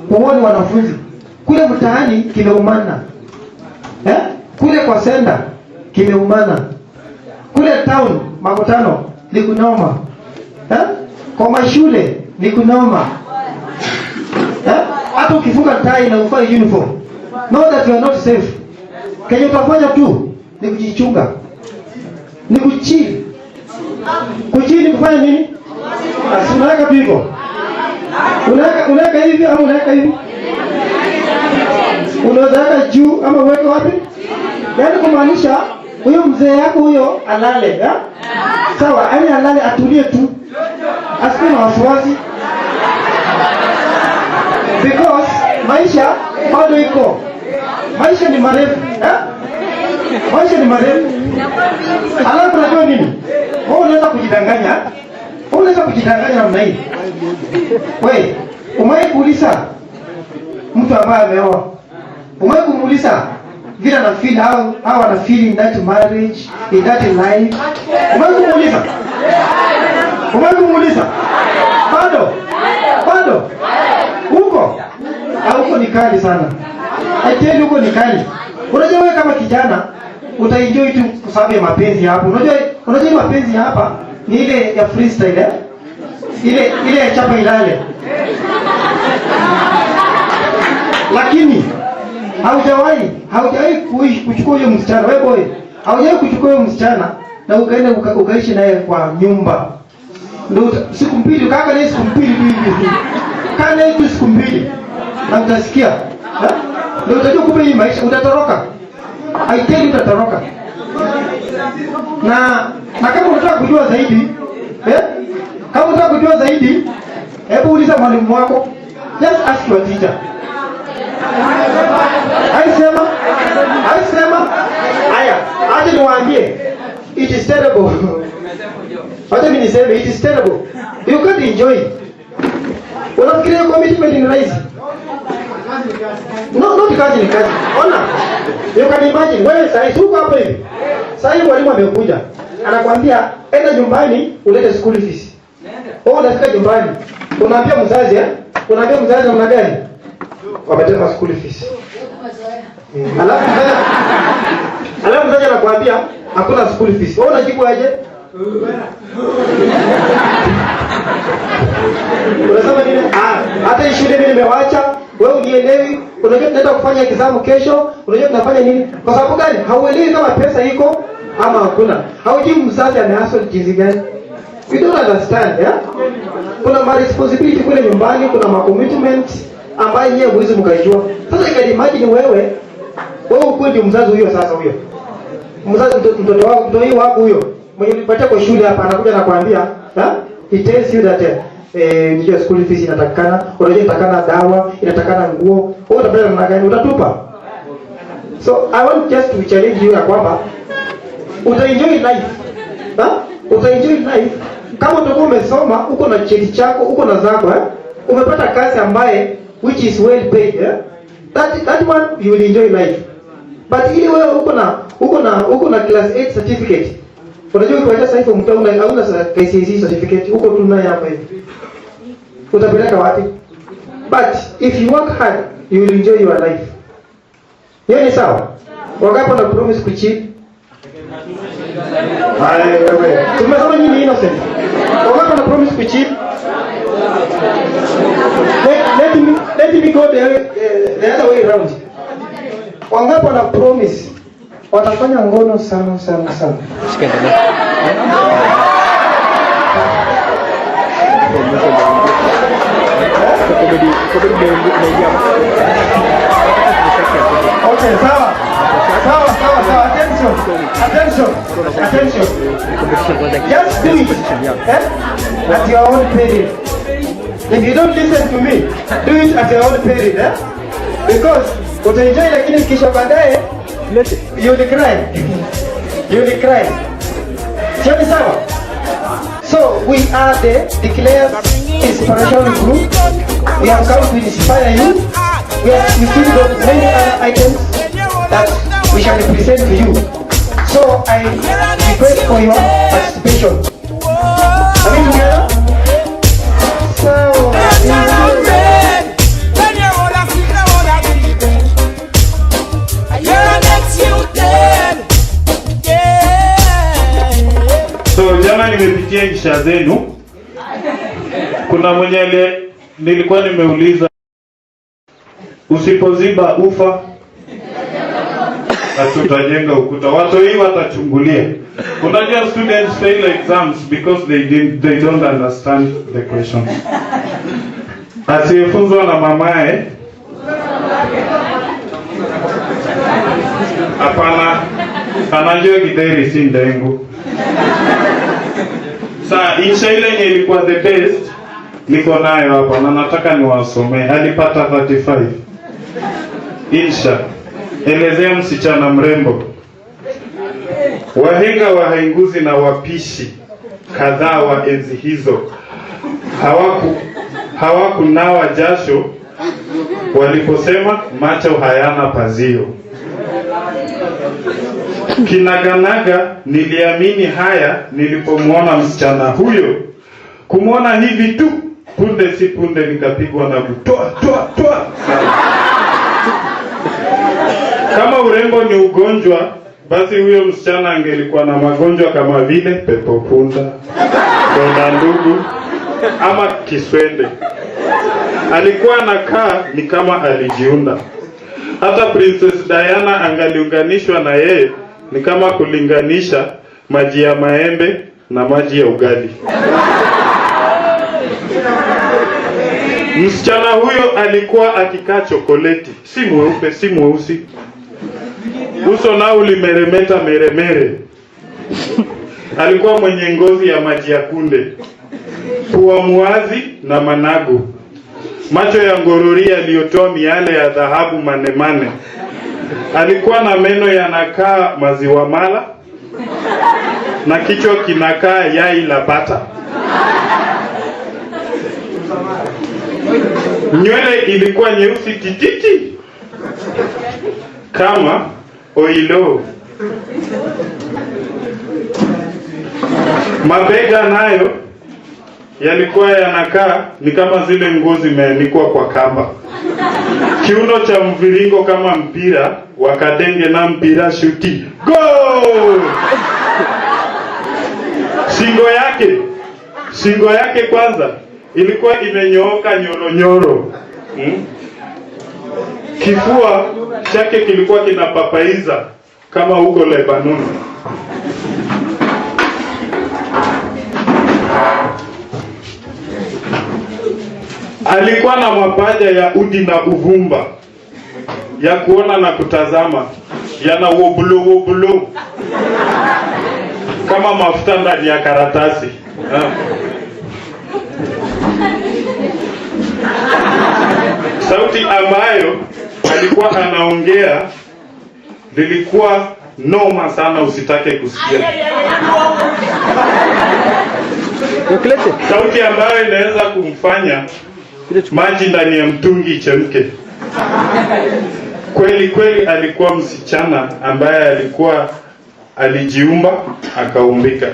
kuona wanafunzi. Kule mtaani kimeumana. Kule kwa senda kimeumana. Kule town makutano ni kunoma. Kwa mashule ni kunoma. Hata ukifunga tai na uvaa uniform, know that you are not safe. Kenye utafanya tu ni kujichunga. Ni kuchili. Kuchili kufanya nini? Unaweka bigo. Unaweka hivi au unaweka hivi? Unaweka juu ama uweke wapi? Yaani kumaanisha huyo mzee yako huyo alale, sawa, yaani alale atulie tu. Asiwe na wasiwasi. Because maisha bado iko. Maisha ni marefu, Maisha ni marefu. Alafu unajua nini? Wewe unaweza kujidanganya namna hii. Wewe, umewahi kuuliza mtu ambaye ameoa? Umewahi kumuuliza vile ana feel how ana feel in that marriage, in that life? Umewahi kumuuliza? Bado? Huko ni kali sana. Aiteni huko ni kali. Unajua wewe kama kijana utaenjoy tu kwa sababu ya mapenzi hapo. Unajua mapenzi hapa ni ile ya freestyle, ile ya chapa ilale. Lakini haujawahi kuchukua huyo msichana, wewe boy. Haujawahi kuchukua huyo msichana na ukaenda ukaishi naye kwa nyumba. Ndio siku mbili kaka na siku mbili hivi. Kana hiyo siku mbili. Na utasikia. Ndio utajua kumbe hii maisha utatoroka. Haiteli utatoroka. Na kama unataka kujua zaidi, hebu uliza mwalimu wako. Just ask your teacher. Aisema. Haya, aje niwaambie. It is terrible. Acha mimi niseme it is terrible. You can't enjoy. Unafikiria commitment ni rahisi? No, not kazi ni kazi. Ona. You can imagine wewe sasa uko hapo hivi. Sasa mwalimu amekuja. Anakuambia enda nyumbani ulete school fees. Wewe unafika nyumbani. Unaambia mzazi namna gani? Wametema school fees. Alafu mzazi anakuambia hakuna school fees. Wewe unajibu aje? Unasema nini? Hata shule mimi nimewacha, wewe unielewi. Unajua tunaenda kufanya exam kesho, unajua tunafanya nini? Kwa sababu gani? Hauelewi kama pesa iko ama hakuna. Haujui mzazi anahustle jinsi gani. You don't understand, Kuna ma responsibility kule nyumbani, kuna ma commitments ambayo yeye huwezi mkaijua. Sasa ikadimagine wewe uko ndio mzazi huyo sasa huyo. Mzazi mtoto wako, mtoto wako huyo. Mwenye ulipatia kwa shule hapa anakuja na kuambia, he tells you that ndio school fees inatakana, unajua inatakana dawa, inatakana nguo. Wewe utabeba namna gani? Utatupa. So I want just to challenge you ya kwamba utaenjoy life. Utaenjoy life kama utakuwa umesoma, uko na cheti chako, uko na zako, umepata kazi ambaye which is well paid, that one you will enjoy life. But ile wewe uko na class 8 certificate. Unajua ukiwacha sasa hivi mtu hauna KCSE certificate, uko tu naye hapa hivi. Utapeleka wapi? But if you work hard, you will enjoy your life. Hiyo ni sawa. Wangapi wana promise kucheat? Wewe. Tumesema nini innocent? Wangapi wana promise kucheat? Let me go the other way around. Wangapi wana promise watafanya ngono sana. Okay, sawa. Attention. Just do it at your own peril. If you don't listen to me, do it at your own peril, because utaenjoy, lakini kisha baadaye you will cry. Sio ni sawa? So we are the Declares Inspirational Group. We have come to inspire you. We still got many other items that we shall present to you. So I request for your participation. Are we together? So jana nimepitia insha zenu. Kuna mwenye nilikuwa nimeuliza, usipoziba ufa hatutajenga ukuta. Watu hii watachungulia. Unajua students fail exams because they don't understand the question. Asiyefunzwa na mamae hapana, anajua githeri si ndengu. Saa insha ile yenye ilikuwa the best niko nayo hapa na nataka niwasomee. Alipata 35. Insha. Elezea msichana mrembo. Wahenga wahenguzi na wapishi kadhaa wa enzi hizo hawakunawa jasho waliposema macho hayana pazio. Kinaganaga niliamini haya nilipomwona msichana huyo. Kumwona hivi tu punde si punde nikapigwa na kutoa. Kama urembo ni ugonjwa, basi huyo msichana angelikuwa na magonjwa kama vile pepo punda, donda ndugu ama kiswende. Alikuwa anakaa ni kama alijiunda. Hata Princess Diana angaliunganishwa na yeye ni kama kulinganisha maji ya maembe na maji ya ugali. Msichana huyo alikuwa akikaa chokoleti, si mweupe si mweusi. Uso nao ulimeremeta meremere. Alikuwa mwenye ngozi ya maji ya kunde, pua muazi na managu, macho ya ngorori yaliyotoa miale ya dhahabu manemane. Alikuwa na meno yanakaa maziwa mala na kichwa kinakaa yai la bata. Nywele ilikuwa nyeusi tititi kama oilo. Mabega nayo yalikuwa yanakaa ni kama zile nguo zimeanikwa kwa kamba. Kiuno cha mviringo kama mpira wakadenge na mpira shuti. Go! Shingo yake kwanza ilikuwa imenyooka nyoro. Kifua chake kilikuwa kinapapaiza kama huko Lebanon. Alikuwa na mapaja ya udi na uvumba, ya kuona na kutazama, yana wobulo kama mafuta ndani ya karatasi. Sauti ambayo alikuwa anaongea lilikuwa noma sana, usitake kusikia. Sauti ambayo inaweza kumfanya maji ndani ya mtungi ichemke. Kweli alikuwa msichana ambaye alijiumba akaumbika.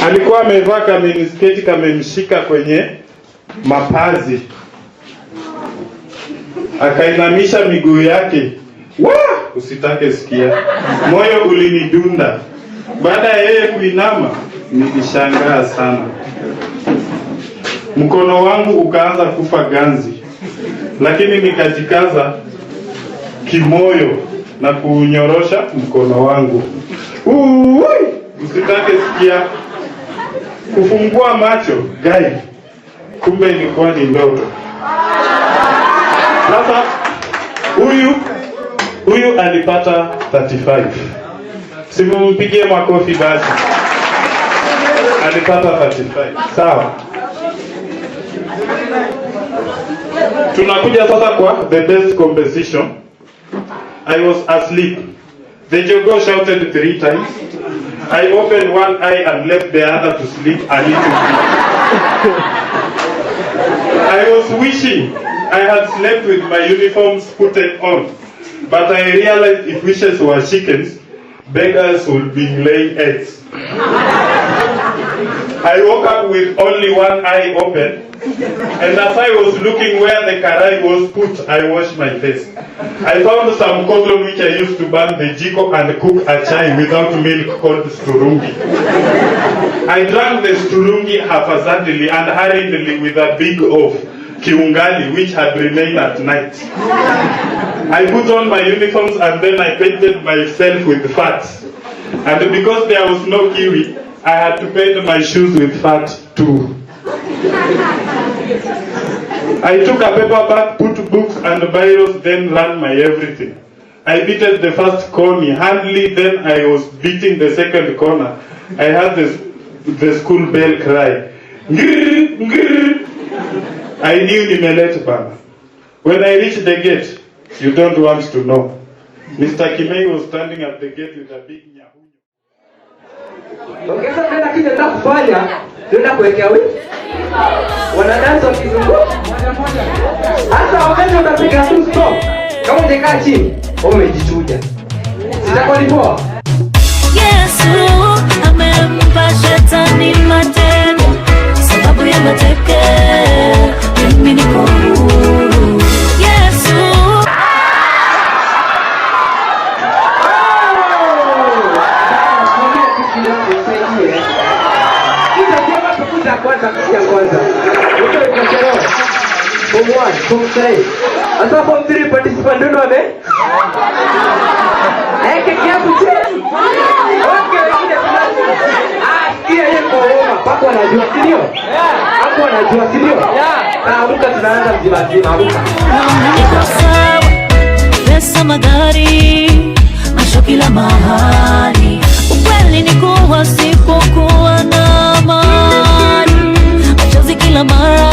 Alikuwa amevaa kaminisketi kamemshika kwenye mapazi. Akainamisha miguu yake. Usitake sikia. Moyo ulinidunda. Baada ya yeye kuinama, nilishangaa sana. Mkono wangu ukaanza kufa ganzi. Lakini nikajikaza kimoyo na kunyorosha mkono wangu. Usitake sikia. Kufungua macho, gai. kumbe ilikuwa ni ndoto. Sasa huyu alipata 35. Simumpigie makofi basi. Alipata 35. Sawa. Tunakuja sasa kwa the best composition. I was asleep. The jogo shouted 3 times. I opened one eye and left the other to sleep a little bit. I was wishing I had slept with my uniforms put on, but I realized if wishes were chickens, beggars would be laying eggs. I woke up with only one eye open, and as I was looking where the karai was put, I washed my face. I found some cotton which I used to burn the jiko and cook a chai without milk called sturungi. I drank the sturungi haphazardly and hurriedly with a big of kiungali which had remained at night. I put on my uniforms and then I painted myself with fat. And because there was no kiwi, I had to paint my shoes with fat too. I took a paper bag, put books and biros, then ran my everything. I beated the first corner handily, then I was beating the second corner. I had the school bell cry. Ngirr, ngirr. I knew nimelete bana. When I reached the gate, you don't want to know. Mr. Kimei was standing at the gate with a big nyahunyo. Ongeza tena kile tunakufanya, tuenda kuwekea wiki. Wanadansa wakizunguka. Hata wakati utapiga tu stop. Kama ungekaa chini, umejichuja. Sitakuwa ni poa. Yesu amempa shetani matendo, sababu ya mateke mimi niko huru. Yesu kwanza. Form 1, Form 3. Asa Form 3 participant ndio wame? Kiapu chini. Okay, wengine tunasi. Sikia yeye kwa Roma, pako anajua, si ndio? Hapo anajua, si ndio? Amka tunaanza mzima mzima, amka. Iko sawa, pesa magari, maisha kila mahali. Ukweli ni kuwa sipokuwa na amani, machozi kila mara,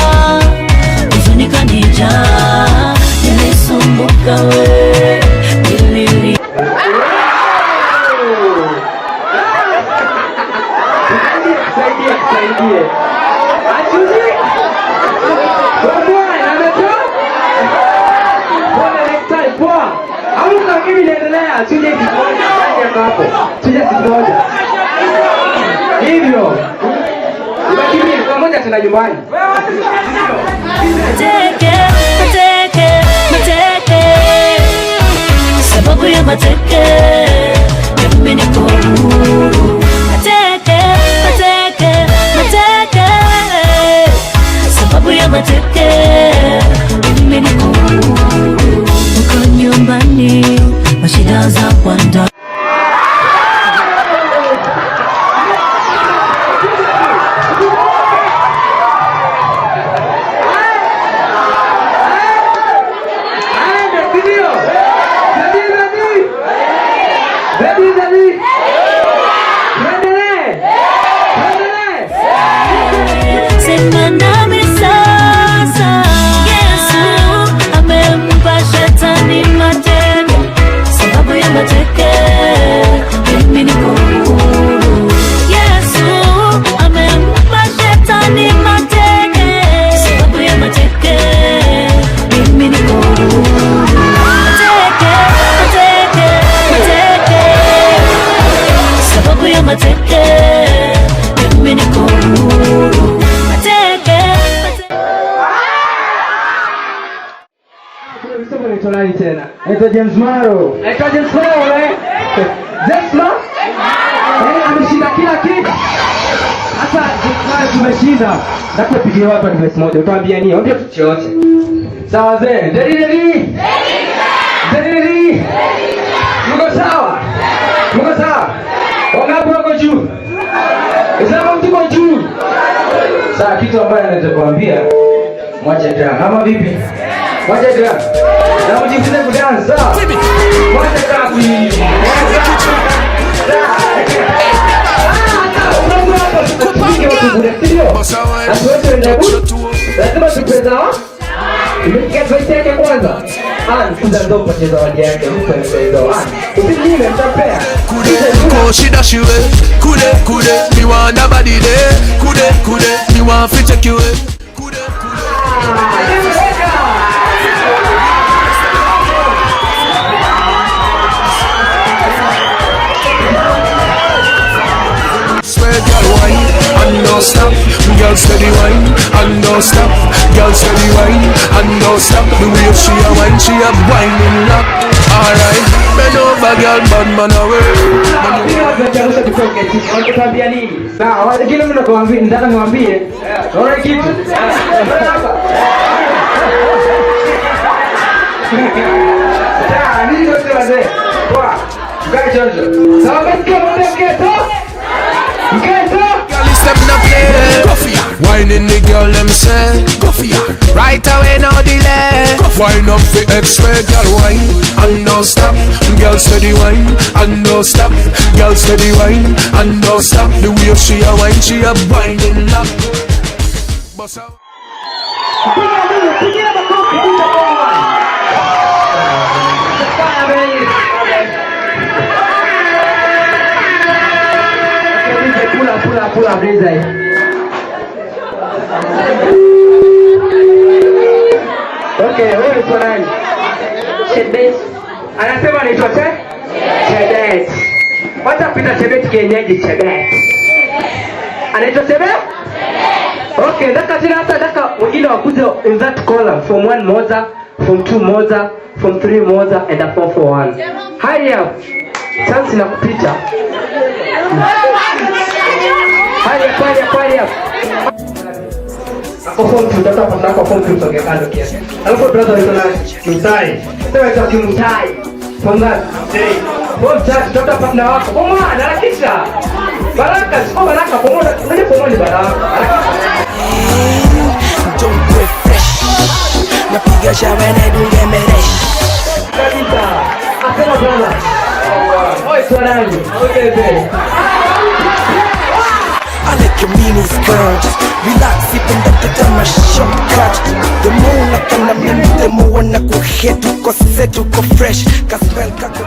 huzuni kanijaa, nilisumbuka we, nilili. Saidie. Achuzi. Bwana ametoa. Bwana next time poa. Amka kimi niendelea. Tuje kimoja hapo. Tuje kimoja. Hivyo. Lakini pamoja tuna nyumbani. Mateke. Sababu ya mateke mimi niko huru. Mateke. Sababu ya mateke mimi niko huru. Uko nyumbani, mashida za kwanda. Sema nami sasa. Yesu amempa shetani matendo, sababu ya mateke mimi niko huru. Yesu amempa shetani mateke, sababu ya mateke mimi niko huru. Mateke, sababu ya mateke mimi niko huru. Naitwa James Maro. James Maro? Ameshinda kila kitu. Sasa tumeshinda. Nakupigia watu advice moja. Utawaambia nini? Waambie kitu chochote. Sawa zee. Ready? Mko sawa? Wangapi wako juu? Sema mtu kwa juu. Sawa. Sasa kitu ambacho naweza kuambia mwache drum. Ama vipi? Mwache drum. Na mjifunze kudance. Mwache drum. Lazima tupeza imesikia voice yake kwanza. Kuza ndo pote zawadi yake. Usijime mtapea. Shida shiwe. Kude, me want a body there. Kude, me want to take you away. Swear girl wine and don't stop. Girl steady wine and don't stop. Girl steady wine and don't stop. The way she a wine, she a winding lock. Alright, bend over girl, bad man away. Wanatuambia nini? Sawa, kile mnakuambia, nataka niwaambie. Unaona kitu? Nini ndio wazee? Poa. Mkae chonjo. Sawa, basi kama mketo. Girl is stepping up there. Coffee. Whining the girl them say. Coffee. Right away no delay. Wine up the X-ray girl wine and don't stop. Girl steady wine and don't stop. Girl steady wine and don't stop. The way she a wine, she a winding up. Boss out. Pull up this side. Okay, wewe uko nani? Chebet. Anasema ni chote? Chebet. Wacha pita Chebet kienyeji Chebet. Anaitwa Chebet? Okay, daka wengine wakuje in that column from 1 moja, from 2 moja, from 3 moja and a 4 for 1. Hurry up. Chance na kupita. Hurry up. Ako form 2, data pa nako form 2 soge kando kiasi. Alafu brother ito na Mutai. Sema ito Mutai. Form that. Form that data pa na wako. Koma harakisha. Baraka, sio baraka pamoja. Unje pamoja baraka. Don't break fresh. Napiga shawe na dunge mere. Kabisa. Asema brother. Oi swanangu. Okay baby. I like your mini skirt. Relax, even the my shortcut. The more I can amend, the more I go hit to go set to go fresh. Cause smell kako.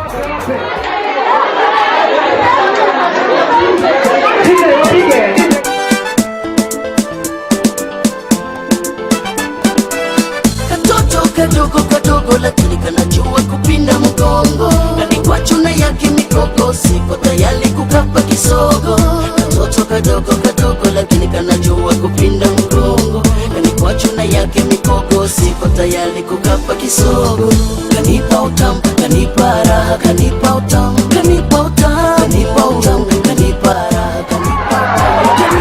Kadogo lakini kanajua kupinda mgongo. Na ni kwa chuna yake mikogo, siko tayari kukapa kisogo. Katoto kadogo lakini kanajua kupinda mgongo. Na ni kwa chuna yake mikogo, siko tayari kukapa kisogo. Kanipa utamu, kanipa raha, kanipa utamu, kanipa utamu, kanipa utamu, kanipa raha, kanipa utamu.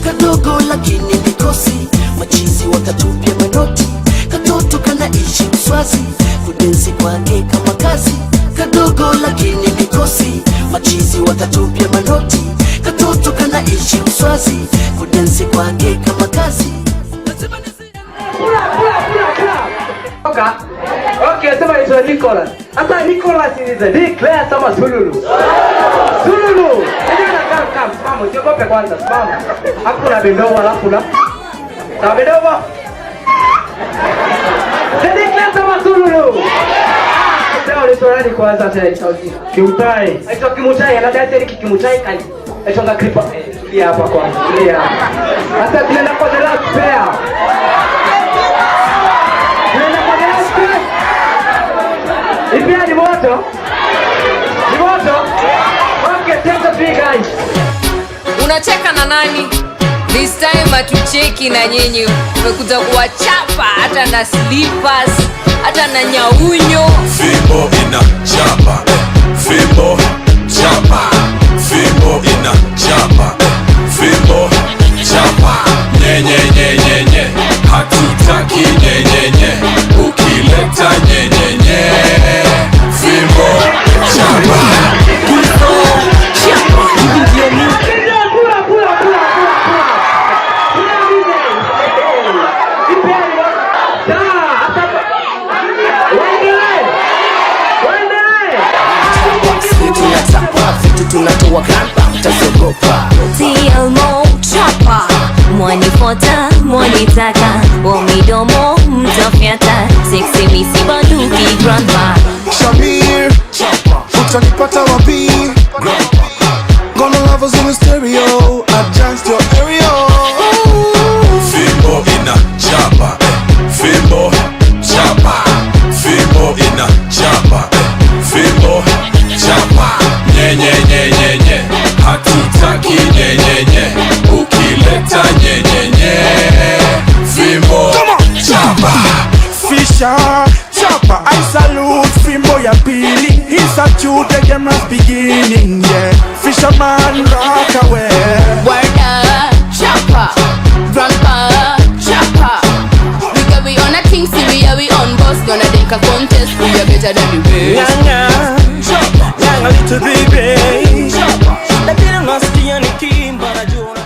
Kadogo lakini mikosi, machizi wakatupia manoti. Katoto kanaishi Uswazi, kudensi kwake kama kazi. Kadogo lakini mikosi, machizi wakatupia manoti. Katoto kanaishi Uswazi, kudensi kwake kama kazi. Okay, sema ito Nicholas. Asa Nicholas is a declare sama Sululu. Sululu. Ndio come. Simama, usiogope kwanza. Simama. Hakuna bendova alafu na. Na bendova. Declare sama Sululu. Sasa ulisorani kwanza tena Kimutai. Aitwa Kimutai, anadai tena Kimutai kani. Aitwa Ngakripa. Tulia hapa kwanza. Tulia. Sasa tunaenda kwa the last pair. Ipia ni moto? Ni moto? Okay, take Unacheka na nani? This time atucheki na nyinyi. Tumekuja kuwachapa hata na slippers, hata na nyaunyo. Fimbo ina chapa, fimbo chapa, fimbo ina chapa, fimbo chapa. Nye nye nye nye nye, hatutaki nye nye nye. Ukileta nye nye nye, fimbo chapa. Tunatoa grandpa, mtasogopa. TLMO chapa, mwanifota, mwanitaka, wamidomo, mtafyata, sexy misi baduki grandpa. Shamir, utanipata wapi? Gonna love us in the stereo, adjust your area. Fimbo ina chapa, fimbo chapa, fimbo ina chapa, fimbo chapa. Nye nye nye nye nye, hatutaki nye nye nye. Ukileta nye nye nye, fimbo chapa. Fisher, chapa, I salute Fimbo ya pili. He's a cute, the game is beginning, yeah. Fisherman, rock away. Word up, chopper, grandpa, chopper. We got we on a thing, see we are we on boss. Gonna take a contest, we are better than the rest. Nyanga, a little baby. The feeling must be on the key, but I do not.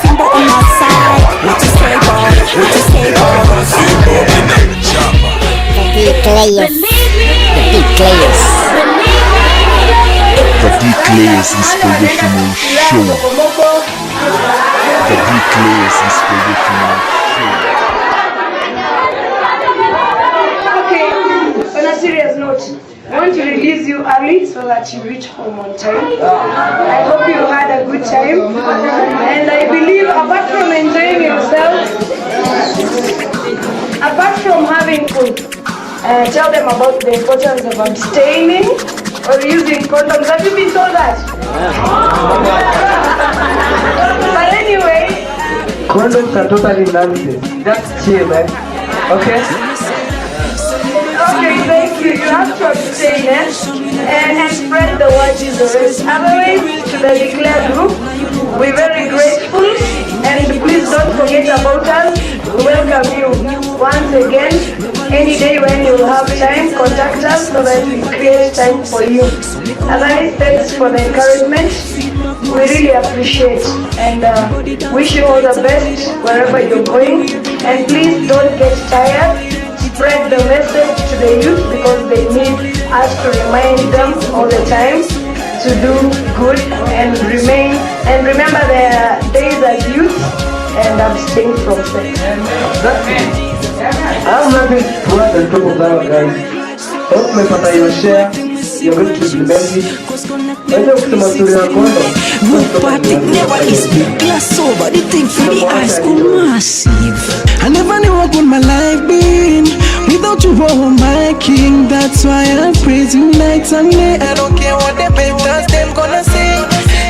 Fimbo on my side, what you say, boy? What you say, boy? Fimbo ina chapa. The D-Clayers. The D-Clayers Inspirational Show. The D-Clayers Inspirational Show. Okay, on a serious note, I want to release you early so that you reach home on time. I hope you had a good time, and I believe apart from enjoying yourself, apart from having food, tell them about the importance of abstaining or using condoms. Have you been told that? But anyway, condoms are totally nonsense. Just chill, man. Okay? Okay, thank you. You have to abstain and spread the word Jesus. Otherwise, to the Declare group, we're very grateful, and please don't forget about us. We welcome you once again. Any day when you have time, contact us so that we create time for you. Otherwise, thanks for the encouragement. We really appreciate and wish you all the best wherever you're going. And please don't get tired. Spread the message to the youth because they need us to remind them all the time to do good and remember their days as youth and abstain from sex. I'm nothing to add on top of that, guys. Hope umepata your share. You're going to implement it. Good party never is big glass sober. The thing for the high school massive. I never knew what would my life been without you, oh my king. That's why I praise you night and day. I don't care what the haters them gonna say,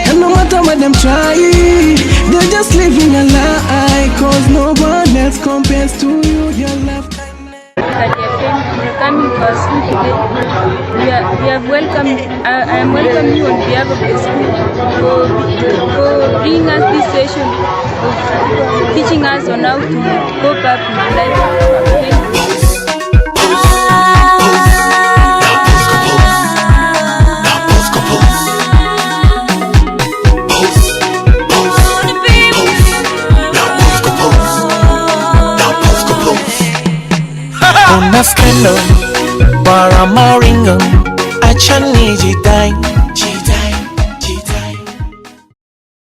and no matter what them try, they're just living a lie. Cause no one else compares to you. Your love. Coming to our school today. We have welcomed. I am welcoming you on behalf of the school for bringing us this session of teaching us on how to cope up with life. Una scandal para moringa, acha niji time.